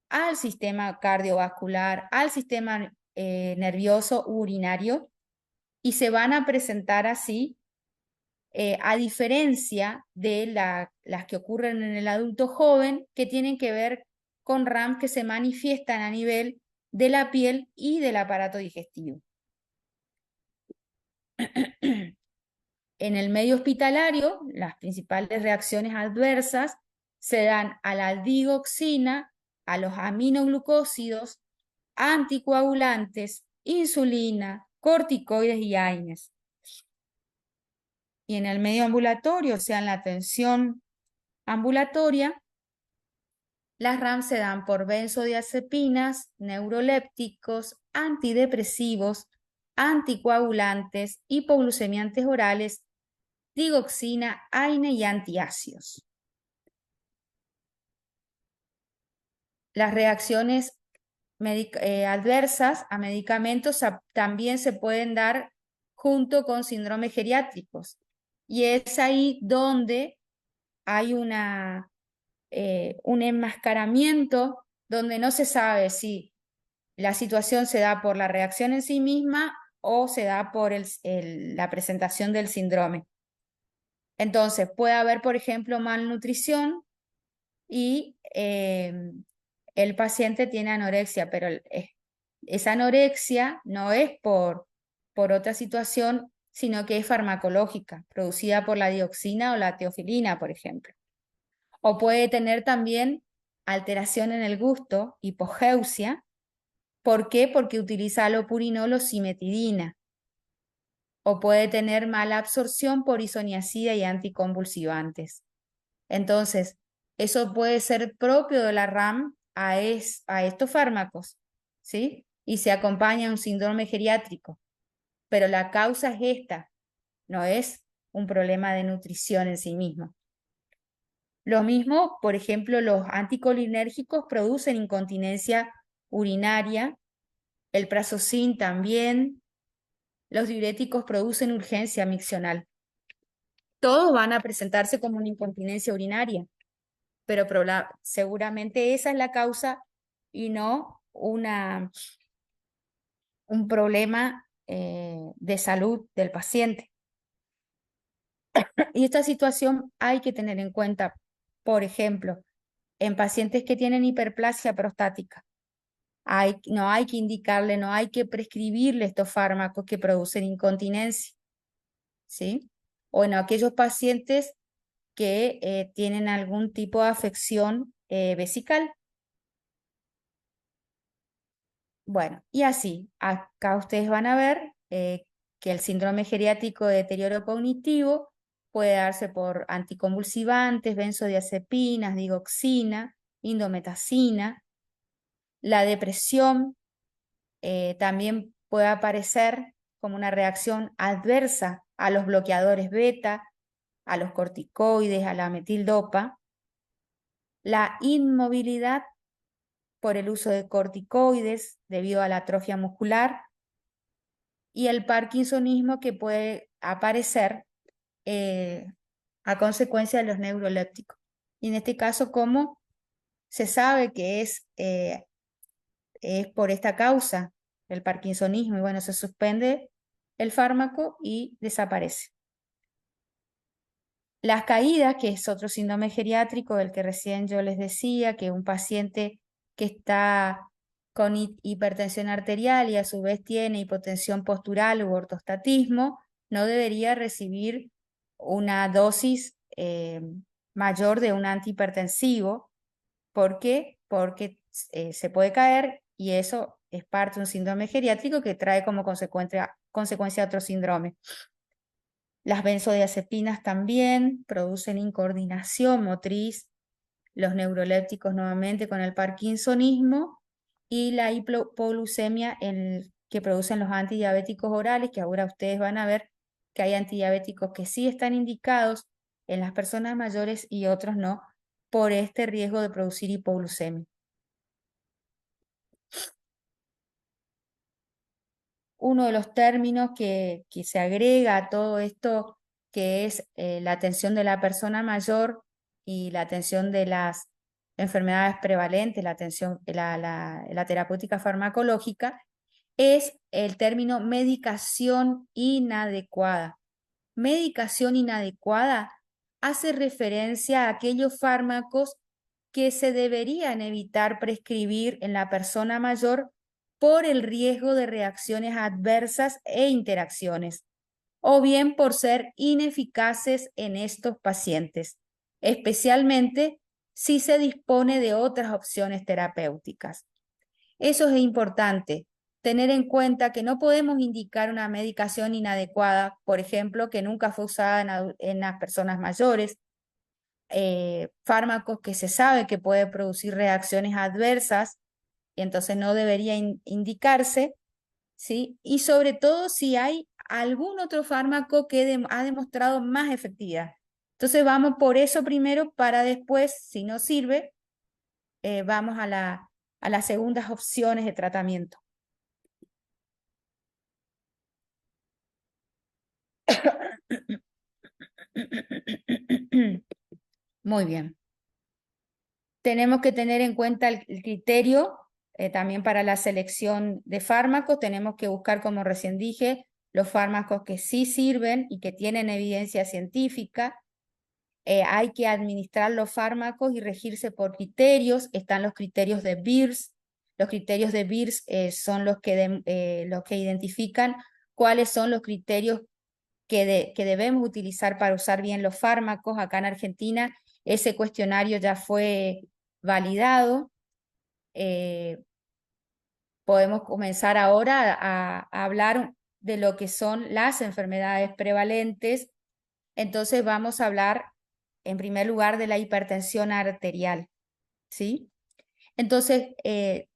[SPEAKER 2] al sistema cardiovascular, al sistema nervioso urinario y se van a presentar así, a diferencia de las que ocurren en el adulto joven, que tienen que ver con RAM que se manifiestan a nivel de la piel y del aparato digestivo. En el medio hospitalario, las principales reacciones adversas se dan a la digoxina, a los aminoglucósidos, anticoagulantes, insulina, corticoides y AINES. Y en el medio ambulatorio, o sea, en la atención ambulatoria, las RAM se dan por benzodiazepinas, neurolépticos, antidepresivos, anticoagulantes, hipoglucemiantes orales, digoxina, AINE y antiácidos. Las reacciones adversas a medicamentos también se pueden dar junto con síndromes geriátricos. Y es ahí donde hay un enmascaramiento donde no se sabe si la situación se da por la reacción en sí misma o se da por la presentación del síndrome. Entonces, puede haber, por ejemplo, malnutrición y el paciente tiene anorexia, pero esa anorexia no es por otra situación, sino que es farmacológica, producida por la dioxina o la teofilina, por ejemplo. O puede tener también alteración en el gusto, hipogeusia. ¿Por qué? Porque utiliza alopurinol o cimetidina. O puede tener mala absorción por isoniazida y anticonvulsivantes. Entonces, eso puede ser propio de la RAM a estos fármacos, ¿sí? Y se acompaña a un síndrome geriátrico. Pero la causa es esta, no es un problema de nutrición en sí mismo. Lo mismo, por ejemplo, los anticolinérgicos producen incontinencia urinaria, el prazosin también, los diuréticos producen urgencia miccional. Todos van a presentarse como una incontinencia urinaria, pero seguramente esa es la causa y no un problema de salud del paciente. Y esta situación hay que tener en cuenta, por ejemplo, en pacientes que tienen hiperplasia prostática. No hay que indicarle, no hay que prescribirle estos fármacos que producen incontinencia, ¿sí? O en aquellos pacientes que tienen algún tipo de afección vesical. Bueno, y así, acá ustedes van a ver que el síndrome geriátrico de deterioro cognitivo puede darse por anticonvulsivantes, benzodiazepinas, digoxina, indometacina. La depresión también puede aparecer como una reacción adversa a los bloqueadores beta, a los corticoides, a la metildopa. La inmovilidad por el uso de corticoides debido a la atrofia muscular y el parkinsonismo que puede aparecer a consecuencia de los neurolépticos. Y en este caso, ¿cómo se sabe que es por esta causa el parkinsonismo? Y bueno, se suspende el fármaco y desaparece. Las caídas, que es otro síndrome geriátrico, del que recién yo les decía, que un paciente que está con hipertensión arterial y a su vez tiene hipotensión postural u ortostatismo, no debería recibir una dosis mayor de un antihipertensivo. ¿Por qué? Porque se puede caer y eso es parte de un síndrome geriátrico que trae como consecuencia otro síndrome. Las benzodiazepinas también producen incoordinación motriz, los neurolépticos nuevamente con el parkinsonismo y la hipoglucemia que producen los antidiabéticos orales, que ahora ustedes van a ver que hay antidiabéticos que sí están indicados en las personas mayores y otros no, por este riesgo de producir hipoglucemia. Uno de los términos que se agrega a todo esto, que es la atención de la persona mayor y la atención de las enfermedades prevalentes, la terapéutica farmacológica, es el término medicación inadecuada. Medicación inadecuada hace referencia a aquellos fármacos que se deberían evitar prescribir en la persona mayor por el riesgo de reacciones adversas e interacciones, o bien por ser ineficaces en estos pacientes, especialmente si se dispone de otras opciones terapéuticas. Eso es importante, tener en cuenta que no podemos indicar una medicación inadecuada, por ejemplo, que nunca fue usada en las personas mayores, fármacos que se sabe que puede producir reacciones adversas y entonces no debería indicarse, ¿sí? Y sobre todo si hay algún otro fármaco que ha demostrado más efectividad. Entonces vamos por eso primero para después, si no sirve, vamos a las segundas opciones de tratamiento. Muy bien. Tenemos que tener en cuenta el criterio también para la selección de fármacos. Tenemos que buscar, como recién dije, los fármacos que sí sirven y que tienen evidencia científica. hay que administrar los fármacos y regirse por criterios. Están los criterios de Beers. Los criterios de Beers son los que identifican cuáles son los criterios que debemos utilizar para usar bien los fármacos. Acá en Argentina ese cuestionario ya fue validado. Podemos comenzar ahora a hablar de lo que son las enfermedades prevalentes. Entonces vamos a hablar en primer lugar de la hipertensión arterial, ¿sí? Entonces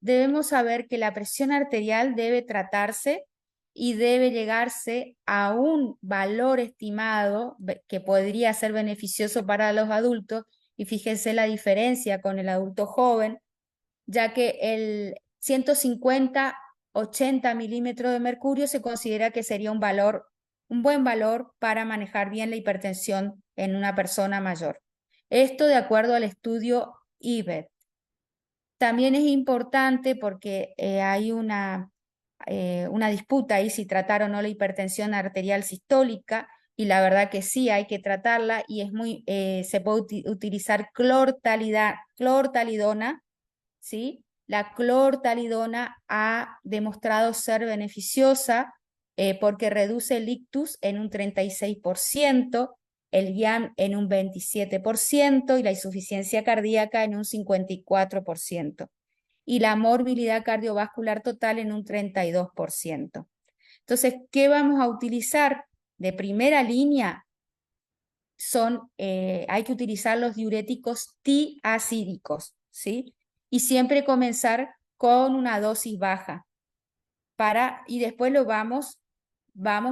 [SPEAKER 2] debemos saber que la presión arterial debe tratarse y debe llegarse a un valor estimado que podría ser beneficioso para los adultos, y fíjense la diferencia con el adulto joven, ya que el 150-80 milímetros de mercurio se considera que sería un buen valor para manejar bien la hipertensión en una persona mayor. Esto de acuerdo al estudio IBET. También es importante porque hay una disputa ahí si tratar o no la hipertensión arterial sistólica, y la verdad que sí, hay que tratarla, y se puede utilizar clortalidona, ¿sí? La clortalidona ha demostrado ser beneficiosa porque reduce el ictus en un 36%, el GIAM en un 27% y la insuficiencia cardíaca en un 54%, y la morbilidad cardiovascular total en un 32%. Entonces, ¿qué vamos a utilizar? De primera línea hay que utilizar los diuréticos tiacídicos, ¿sí? Y siempre comenzar con una dosis baja y después vamos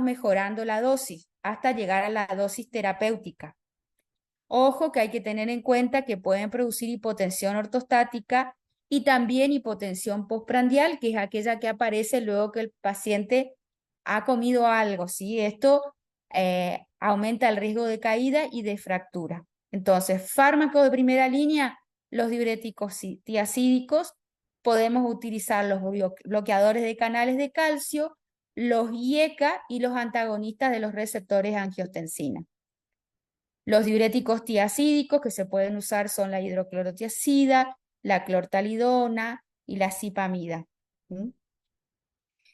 [SPEAKER 2] mejorando la dosis hasta llegar a la dosis terapéutica. Ojo que hay que tener en cuenta que pueden producir hipotensión ortostática y también hipotensión postprandial, que es aquella que aparece luego que el paciente ha comido algo, ¿sí? Esto aumenta el riesgo de caída y de fractura. Entonces, fármacos de primera línea, los diuréticos tiacídicos, podemos utilizar los bloqueadores de canales de calcio, los IECA y los antagonistas de los receptores de angiotensina. Los diuréticos tiacídicos que se pueden usar son la hidroclorotiazida, la clortalidona y la cipamida.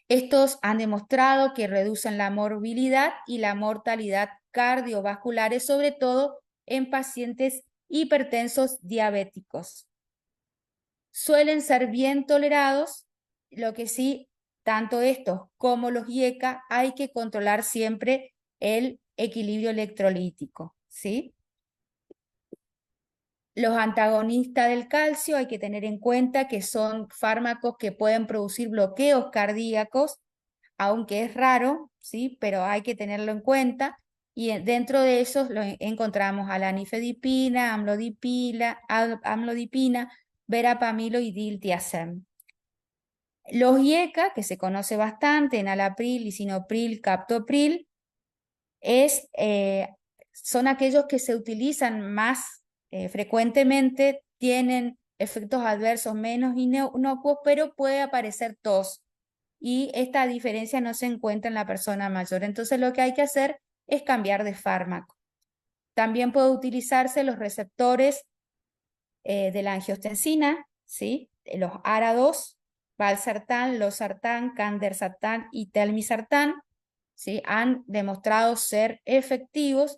[SPEAKER 2] Estos han demostrado que reducen la morbilidad y la mortalidad cardiovasculares, sobre todo en pacientes hipertensos diabéticos. Suelen ser bien tolerados, lo que sí, tanto estos como los IECA hay que controlar siempre el equilibrio electrolítico, ¿sí? Los antagonistas del calcio hay que tener en cuenta que son fármacos que pueden producir bloqueos cardíacos, aunque es raro, ¿sí? Pero hay que tenerlo en cuenta. Y dentro de esos encontramos a la nifedipina, amlodipina, verapamilo y diltiazem. Los IECA, que se conoce bastante, enalapril, lisinopril, captopril, son aquellos que se utilizan más frecuentemente, tienen efectos adversos menos inocuos, pero puede aparecer tos, y esta diferencia no se encuentra en la persona mayor. Entonces lo que hay que hacer es cambiar de fármaco. También puede utilizarse los receptores de la angiotensina, ¿sí? Los ARA2, valsartán, losartán, candersartán y telmisartán, ¿sí? Han demostrado ser efectivos.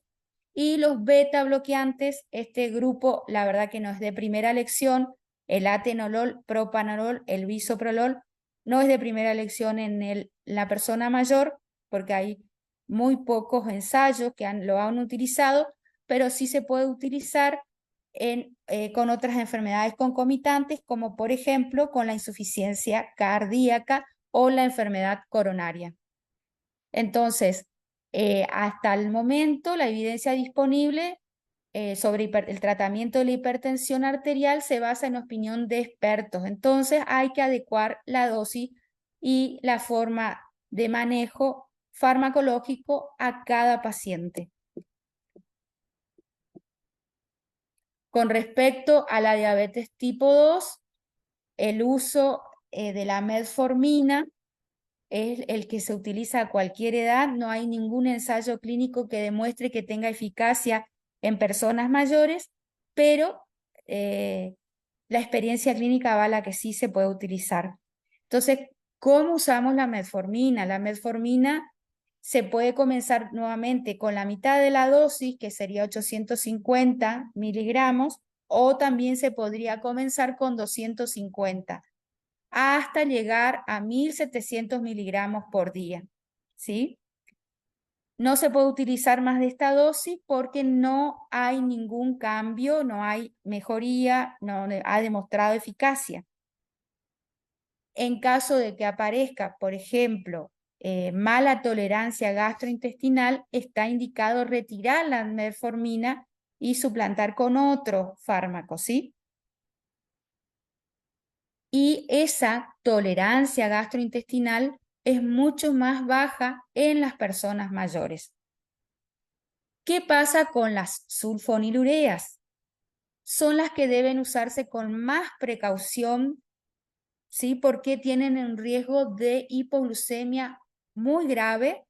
[SPEAKER 2] Y los beta bloqueantes, este grupo la verdad que no es de primera elección, el atenolol, propanolol, el bisoprolol, no es de primera elección en la persona mayor, porque hay muy pocos ensayos que lo han utilizado, pero sí se puede utilizar con otras enfermedades concomitantes, como por ejemplo con la insuficiencia cardíaca o la enfermedad coronaria. Entonces, hasta el momento, la evidencia disponible sobre el tratamiento de la hipertensión arterial se basa en opinión de expertos. Entonces, hay que adecuar la dosis y la forma de manejo farmacológico a cada paciente. Con respecto a la diabetes tipo 2, el uso de la metformina es el que se utiliza a cualquier edad. No hay ningún ensayo clínico que demuestre que tenga eficacia en personas mayores, pero la experiencia clínica avala que sí se puede utilizar. Entonces, ¿cómo usamos la metformina? La metformina se puede comenzar nuevamente con la mitad de la dosis, que sería 850 miligramos, o también se podría comenzar con 250, hasta llegar a 1700 miligramos por día, ¿sí? No se puede utilizar más de esta dosis porque no hay ningún cambio, no hay mejoría, no ha demostrado eficacia. En caso de que aparezca, por ejemplo, mala tolerancia gastrointestinal, está indicado retirar la metformina y suplantar con otro fármaco, ¿sí? Y esa tolerancia gastrointestinal es mucho más baja en las personas mayores. ¿Qué pasa con las sulfonilureas? Son las que deben usarse con más precaución, ¿sí? Porque tienen un riesgo de hipoglucemia muy grave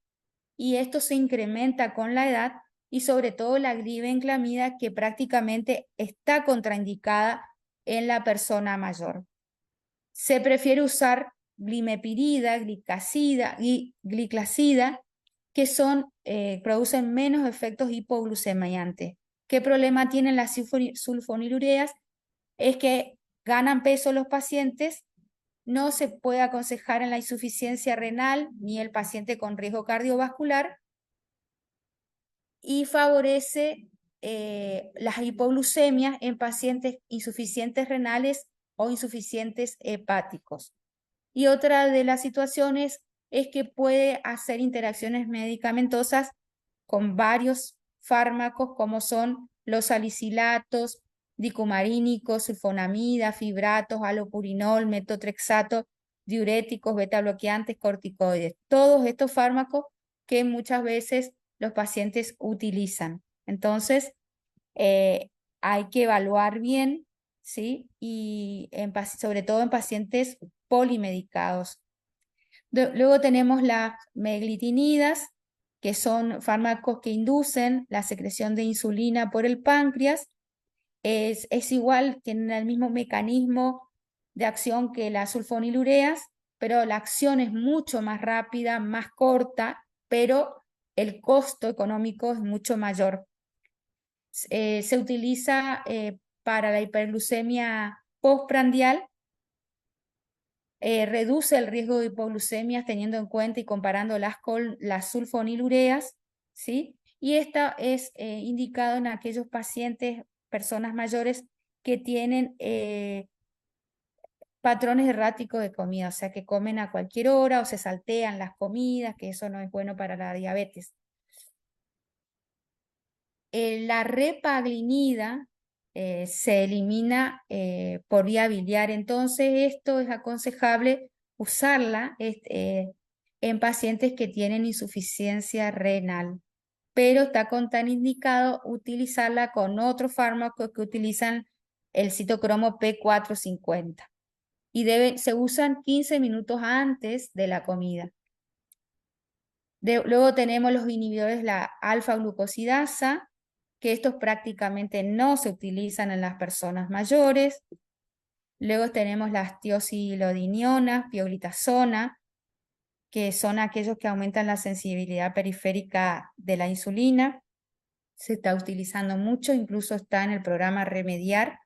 [SPEAKER 2] y esto se incrementa con la edad y sobre todo la glibenclamida, que prácticamente está contraindicada en la persona mayor. Se prefiere usar glimepirida, gliclazida y gliclazida, que producen menos efectos hipoglucemiantes. ¿Qué problema tienen las sulfonilureas? Es que ganan peso los pacientes, no se puede aconsejar en la insuficiencia renal ni el paciente con riesgo cardiovascular y favorece las hipoglucemias en pacientes insuficientes renales o insuficientes hepáticos. Y otra de las situaciones es que puede hacer interacciones medicamentosas con varios fármacos como son los salicilatos, dicumarínicos, sulfonamida, fibratos, alopurinol, metotrexato, diuréticos, beta-bloqueantes, corticoides. Todos estos fármacos que muchas veces los pacientes utilizan. Entonces, hay que evaluar bien, ¿sí? Y sobre todo en pacientes polimedicados. Luego tenemos las meglitinidas, que son fármacos que inducen la secreción de insulina por el páncreas. Es igual, tienen el mismo mecanismo de acción que las sulfonilureas, pero la acción es mucho más rápida, más corta, pero el costo económico es mucho mayor. Se utiliza para la hiperglucemia postprandial, reduce el riesgo de hipoglucemias teniendo en cuenta y comparándolas con las sulfonilureas, ¿sí? Y esta es indicado en aquellos pacientes, personas mayores que tienen patrones erráticos de comida, o sea, que comen a cualquier hora o se saltean las comidas, que eso no es bueno para la diabetes. La repaglinida se elimina por vía biliar, entonces esto es aconsejable usarla en pacientes que tienen insuficiencia renal, pero está contraindicado utilizarla con otros fármacos que utilizan el citocromo P450 y se usan 15 minutos antes de la comida. Luego tenemos los inhibidores de la alfa-glucosidasa, que estos prácticamente no se utilizan en las personas mayores. Luego tenemos las tiosilodinionas, pioglitazona, que son aquellos que aumentan la sensibilidad periférica de la insulina. Se está utilizando mucho, incluso está en el programa Remediar.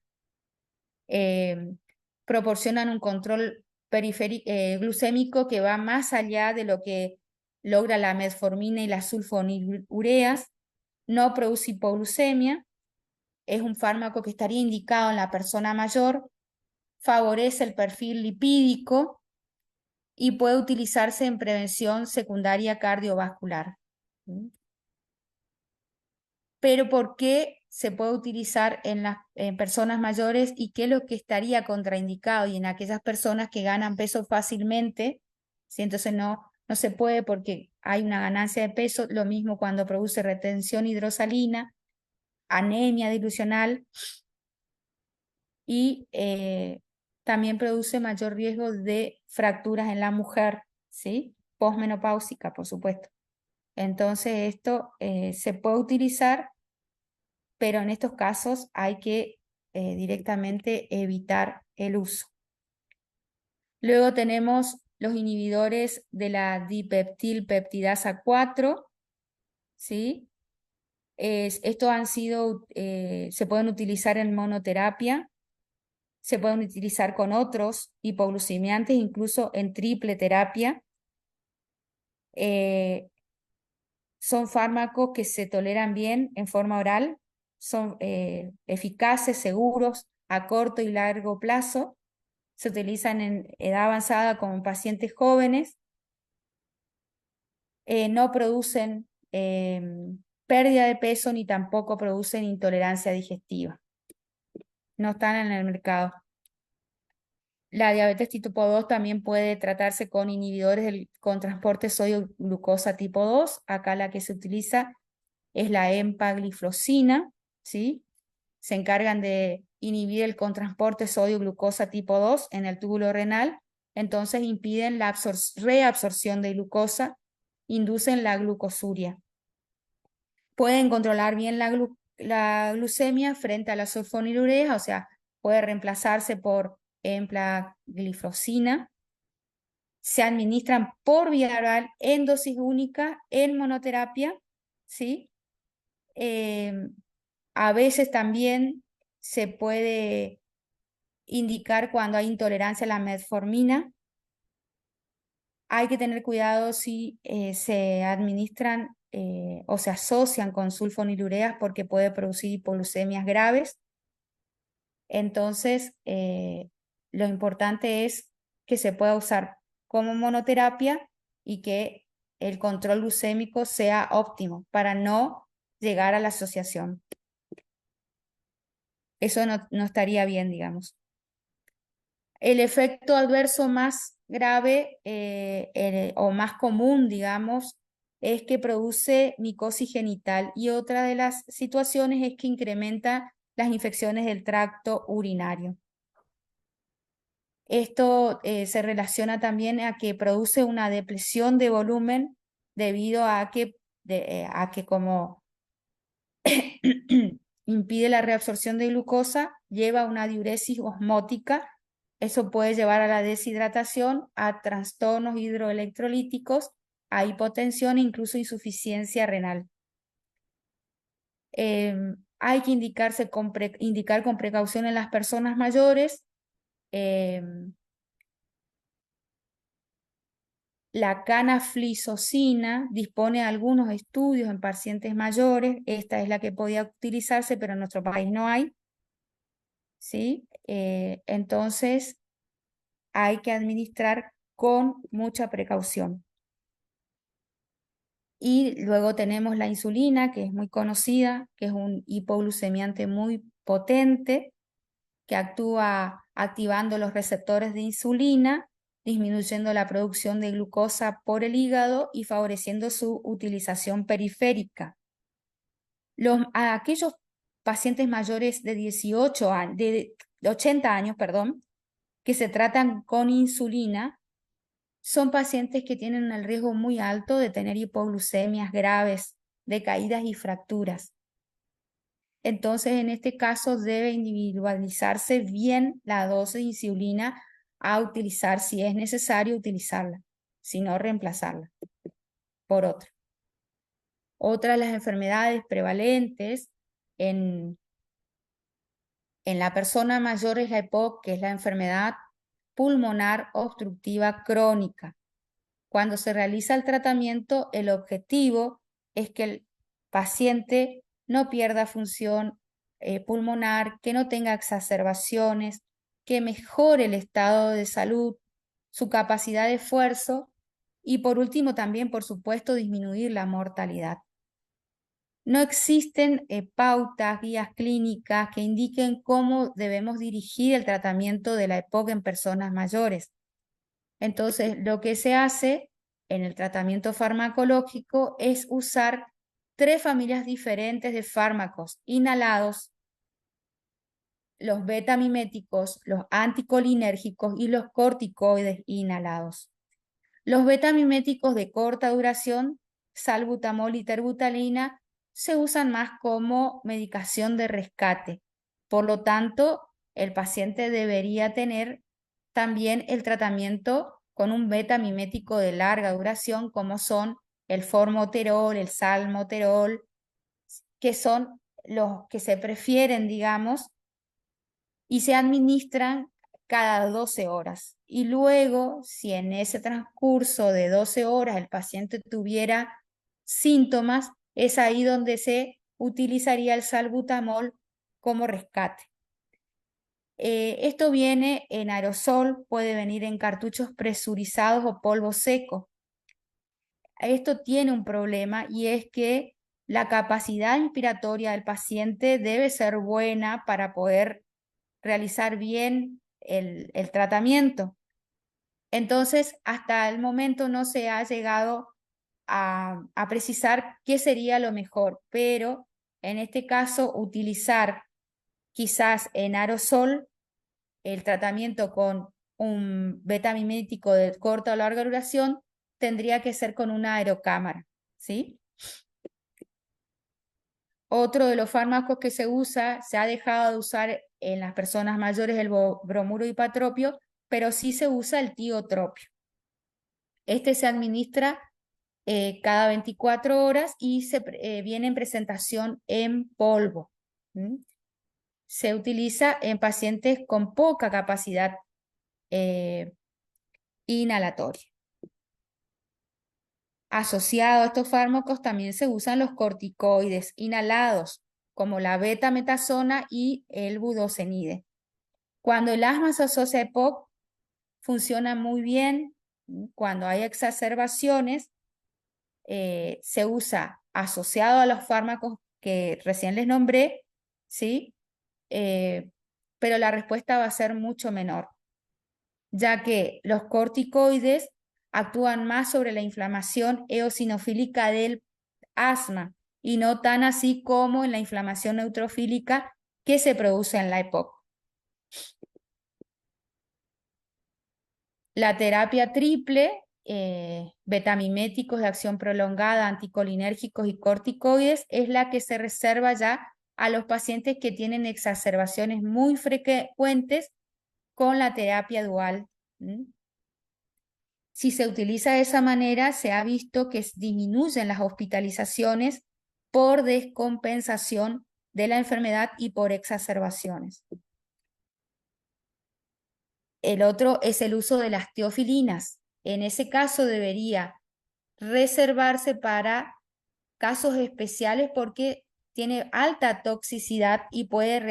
[SPEAKER 2] Proporcionan un control glucémico que va más allá de lo que logra la metformina y las sulfonilureas. No produce hipoglucemia. Es un fármaco que estaría indicado en la persona mayor, favorece el perfil lipídico y puede utilizarse en prevención secundaria cardiovascular. Pero ¿por qué se puede utilizar en personas mayores y qué es lo que estaría contraindicado? Y en aquellas personas que ganan peso fácilmente, ¿sí? Entonces no se puede porque hay una ganancia de peso, lo mismo cuando produce retención hidrosalina, anemia dilucional y también produce mayor riesgo de fracturas en la mujer, ¿sí? Posmenopáusica, por supuesto. Entonces esto se puede utilizar pero en estos casos hay que directamente evitar el uso. Luego tenemos los inhibidores de la dipeptilpeptidasa 4, ¿sí? Estos han sido, se pueden utilizar en monoterapia, se pueden utilizar con otros hipoglucemiantes, incluso en triple terapia. Son fármacos que se toleran bien en forma oral, son eficaces, seguros a corto y largo plazo. Se utilizan en edad avanzada como en pacientes jóvenes. No producen pérdida de peso ni tampoco producen intolerancia digestiva. No están en el mercado. La diabetes tipo 2 también puede tratarse con inhibidores con transporte sodio-glucosa tipo 2. Acá la que se utiliza es la empagliflozina, ¿sí? Se encargan de inhibir el contransporte sodio-glucosa tipo 2 en el túbulo renal, entonces impiden la reabsorción de glucosa, inducen la glucosuria. Pueden controlar bien la glucemia frente a la sulfonilureas, o sea, puede reemplazarse por empagliflozina. Se administran por vía oral en dosis única, en monoterapia, ¿sí? A veces también se puede indicar cuando hay intolerancia a la metformina. Hay que tener cuidado si se administran o se asocian con sulfonilureas porque puede producir hipoglucemias graves. Entonces, lo importante es que se pueda usar como monoterapia y que el control glucémico sea óptimo para no llegar a la asociación. Eso no estaría bien, digamos. El efecto adverso más grave o más común, digamos, es que produce micosis genital, y otra de las situaciones es que incrementa las infecciones del tracto urinario. Esto se relaciona también a que produce una depresión de volumen debido a que como impide la reabsorción de glucosa, lleva a una diuresis osmótica. Eso puede llevar a la deshidratación, a trastornos hidroelectrolíticos, a hipotensión e incluso insuficiencia renal. Hay que indicar con precaución en las personas mayores. La canaflizocina dispone de algunos estudios en pacientes mayores. Esta es la que podía utilizarse, pero en nuestro país no hay, ¿sí? Entonces hay que administrar con mucha precaución. Y luego tenemos la insulina, que es muy conocida, que es un hipoglucemiante muy potente, que actúa activando los receptores de insulina, disminuyendo la producción de glucosa por el hígado y favoreciendo su utilización periférica. A aquellos pacientes mayores de 80 años, perdón, que se tratan con insulina, son pacientes que tienen el riesgo muy alto de tener hipoglucemias graves, de caídas y fracturas. Entonces, en este caso, debe individualizarse bien la dosis de insulina a utilizar, si es necesario utilizarla, si no reemplazarla por otra. Otra de las enfermedades prevalentes en la persona mayor es la EPOC, que es la enfermedad pulmonar obstructiva crónica. Cuando se realiza el tratamiento, el objetivo es que el paciente no pierda función pulmonar, que no tenga exacerbaciones, que mejore el estado de salud, su capacidad de esfuerzo y, por último, también, por supuesto, disminuir la mortalidad. No existen pautas, guías clínicas que indiquen cómo debemos dirigir el tratamiento de la EPOC en personas mayores. Entonces, lo que se hace en el tratamiento farmacológico es usar 3 familias diferentes de fármacos inhalados: los betamiméticos, los anticolinérgicos y los corticoides inhalados. Los betamiméticos de corta duración, salbutamol y terbutalina, se usan más como medicación de rescate. Por lo tanto, el paciente debería tener también el tratamiento con un beta-mimético de larga duración, como son el formoterol, el salmoterol, que son los que se prefieren, digamos, y se administran cada 12 horas. Y luego, si en ese transcurso de 12 horas el paciente tuviera síntomas, es ahí donde se utilizaría el salbutamol como rescate. Esto viene en aerosol, puede venir en cartuchos presurizados o polvo seco. Esto tiene un problema y es que la capacidad inspiratoria del paciente debe ser buena para poder realizar bien el tratamiento. Entonces, hasta el momento no se ha llegado a precisar qué sería lo mejor, pero en este caso utilizar quizás en aerosol el tratamiento con un betamimético de corta o larga duración tendría que ser con una aerocámara, ¿sí? Otro de los fármacos que se usa, se ha dejado de usar en las personas mayores el bromuro hipatropio, pero sí se usa el tiotropio. Este se administra cada 24 horas y viene en presentación en polvo. Se utiliza en pacientes con poca capacidad inhalatoria. Asociado a estos fármacos también se usan los corticoides inhalados, como la betametasona y el budesonide. Cuando el asma se asocia a EPOC, funciona muy bien. Cuando hay exacerbaciones, se usa asociado a los fármacos que recién les nombré, ¿sí? Pero la respuesta va a ser mucho menor, ya que los corticoides actúan más sobre la inflamación eosinofílica del asma y no tan así como en la inflamación neutrofílica que se produce en la EPOC. La terapia triple, betamiméticos de acción prolongada, anticolinérgicos y corticoides, es la que se reserva ya a los pacientes que tienen exacerbaciones muy frecuentes con la terapia dual. Si se utiliza de esa manera, se ha visto que disminuyen las hospitalizaciones por descompensación de la enfermedad y por exacerbaciones. El otro es el uso de las teofilinas. En ese caso debería reservarse para casos especiales porque tiene alta toxicidad y puede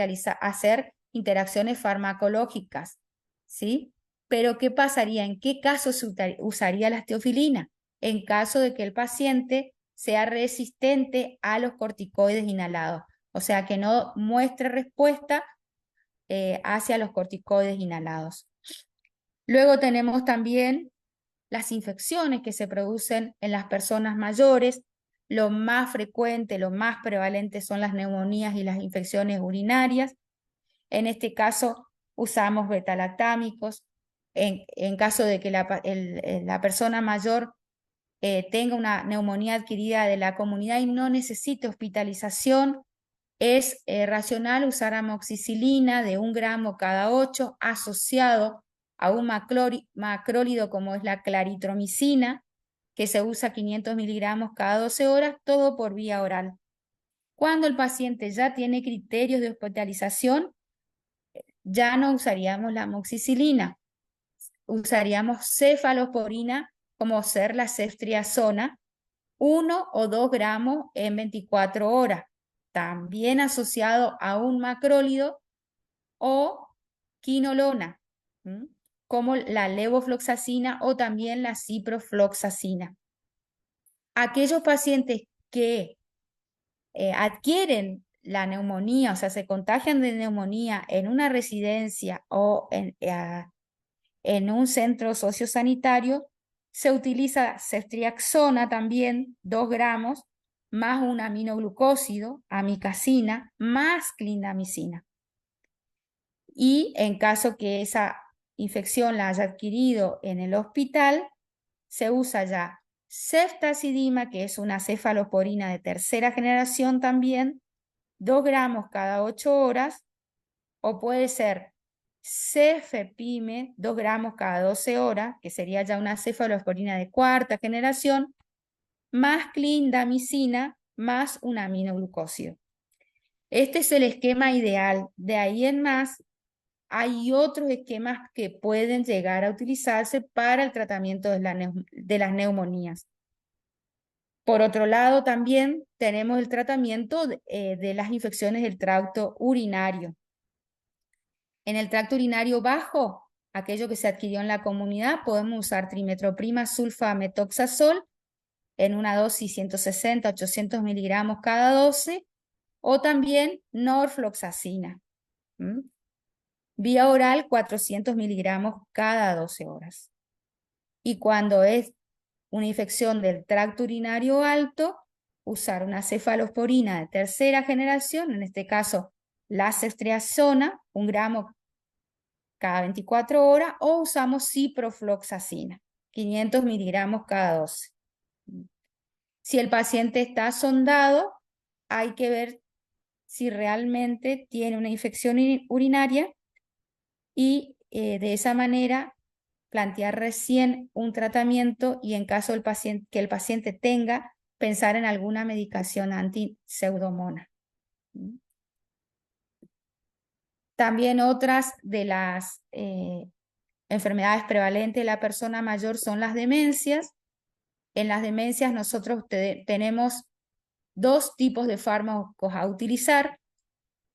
[SPEAKER 2] hacer interacciones farmacológicas, ¿sí? Pero ¿qué pasaría? ¿En qué caso se usaría la teofilina? En caso de que el paciente sea resistente a los corticoides inhalados, o sea, que no muestre respuesta hacia los corticoides inhalados. Luego tenemos también las infecciones que se producen en las personas mayores. Lo más frecuente, lo más prevalente son las neumonías y las infecciones urinarias. En este caso usamos betalactámicos. En caso de que la persona mayor tenga una neumonía adquirida de la comunidad y no necesite hospitalización, es racional usar amoxicilina de 1 gramo cada 8 asociado a un macrólido como es la claritromicina, que se usa 500 miligramos cada 12 horas, todo por vía oral. Cuando el paciente ya tiene criterios de hospitalización, ya no usaríamos la amoxicilina, usaríamos cefalosporina como ser la ceftriaxona, 1 o 2 gramos en 24 horas, también asociado a un macrólido o quinolona, como la levofloxacina o también la ciprofloxacina. Aquellos pacientes que adquieren la neumonía, o sea, se contagian de neumonía en una residencia o en un centro sociosanitario, se utiliza ceftriaxona también, 2 gramos, más un aminoglucósido, amicacina, más clindamicina. Y en caso que esa infección la haya adquirido en el hospital, se usa ya ceftazidima, que es una cefalosporina de tercera generación también, 2 gramos cada 8 horas, o puede ser cefepime, 2 gramos cada 12 horas, que sería ya una cefalosporina de cuarta generación, más clindamicina, más un aminoglucósido. Este es el esquema ideal. De ahí en más, hay otros esquemas que pueden llegar a utilizarse para el tratamiento de las neumonías. Por otro lado, también tenemos el tratamiento de las infecciones del tracto urinario. En el tracto urinario bajo, aquello que se adquirió en la comunidad, podemos usar trimetroprima sulfametoxazol en una dosis 160, 800 miligramos cada 12, o también norfloxacina. Vía oral, 400 miligramos cada 12 horas. Y cuando es una infección del tracto urinario alto, usar una cefalosporina de tercera generación, en este caso la ceftriaxona, 1 gramo cada 24 horas, o usamos ciprofloxacina, 500 miligramos cada 12. Si el paciente está sondado, hay que ver si realmente tiene una infección urinaria y de esa manera plantear recién un tratamiento y en caso que el paciente tenga, pensar en alguna medicación anti-pseudomonas. También otras de las enfermedades prevalentes de la persona mayor son las demencias. En las demencias nosotros tenemos 2 tipos de fármacos a utilizar.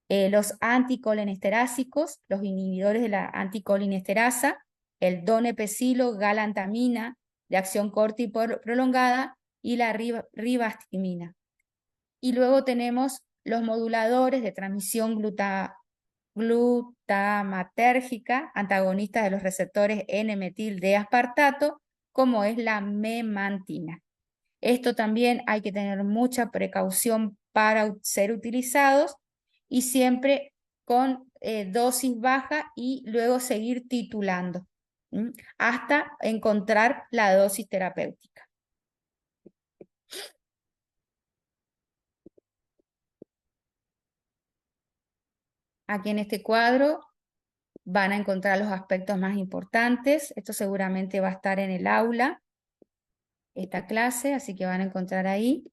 [SPEAKER 2] Los anticolinestérasicos, los inhibidores de la anticolinesterasa, el donepezilo, galantamina, de acción corta y prolongada, y la ribastimina. Y luego tenemos los moduladores de transmisión glutamatérgica, antagonistas de los receptores N-metil de aspartato, como es la memantina. Esto también hay que tener mucha precaución para ser utilizados y siempre con dosis baja y luego seguir titulando hasta encontrar la dosis terapéutica. Aquí en este cuadro van a encontrar los aspectos más importantes. Esto seguramente va a estar en el aula, esta clase, así que van a encontrar ahí.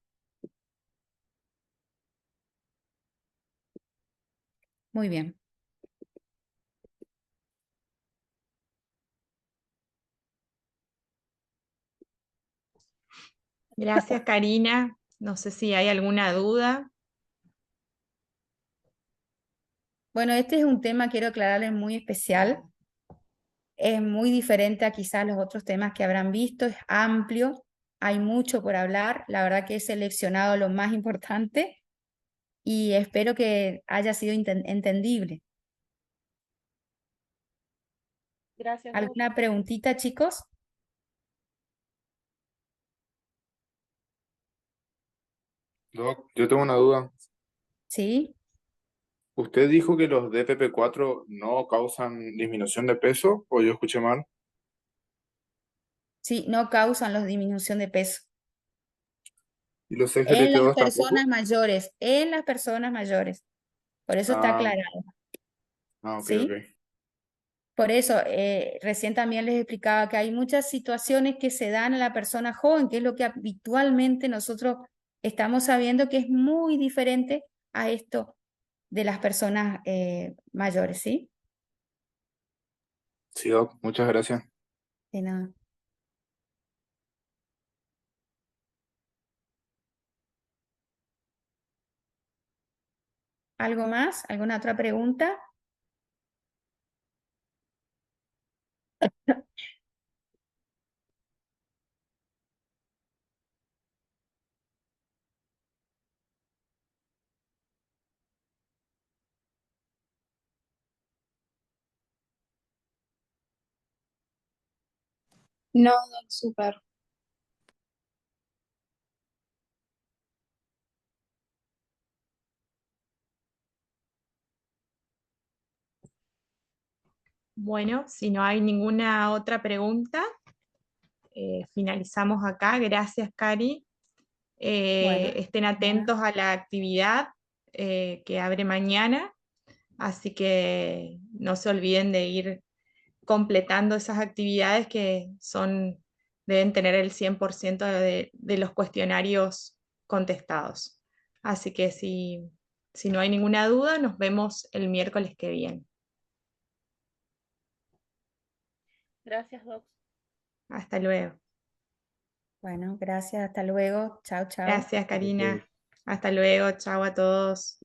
[SPEAKER 2] Muy bien.
[SPEAKER 1] Gracias, Karina. No sé si hay alguna duda.
[SPEAKER 2] Bueno, este es un tema, quiero aclararles, muy especial. Es muy diferente a quizás los otros temas que habrán visto, es amplio, hay mucho por hablar. La verdad que he seleccionado lo más importante y espero que haya sido entendible.
[SPEAKER 3] Gracias, Doc.
[SPEAKER 2] ¿Alguna preguntita, chicos?
[SPEAKER 4] Doc, yo tengo una duda.
[SPEAKER 2] ¿Sí?
[SPEAKER 4] ¿Usted dijo que los DPP4 no causan disminución de peso o yo escuché mal?
[SPEAKER 2] Sí, no causan la disminución de peso.
[SPEAKER 4] ¿Y los
[SPEAKER 2] En las
[SPEAKER 4] SGLT2
[SPEAKER 2] personas
[SPEAKER 4] tampoco?
[SPEAKER 2] mayores, en las personas mayores. Por eso está
[SPEAKER 4] Ah,
[SPEAKER 2] aclarado,
[SPEAKER 4] ok, ok.
[SPEAKER 2] ¿sí? Por eso, recién también les explicaba que hay muchas situaciones que se dan a la persona joven, que es lo que habitualmente nosotros estamos sabiendo que es muy diferente a esto de las personas mayores, ¿sí?
[SPEAKER 4] Sí, Doc, muchas gracias.
[SPEAKER 2] De nada. ¿Algo más? ¿Alguna otra pregunta?
[SPEAKER 5] No, Doc, súper.
[SPEAKER 1] Bueno, si no hay ninguna otra pregunta, finalizamos acá. Gracias, Cari.
[SPEAKER 2] Bueno,
[SPEAKER 1] Estén atentos a la actividad que abre mañana, así que no se olviden de ir completando esas actividades que deben tener el 100% de los cuestionarios contestados. Así que si no hay ninguna duda, nos vemos el miércoles que viene.
[SPEAKER 3] Gracias, Doc.
[SPEAKER 1] Hasta luego.
[SPEAKER 2] bueno, gracias, hasta luego. Chao, chao.
[SPEAKER 1] Gracias, Karina. Hasta luego. Chao a todos.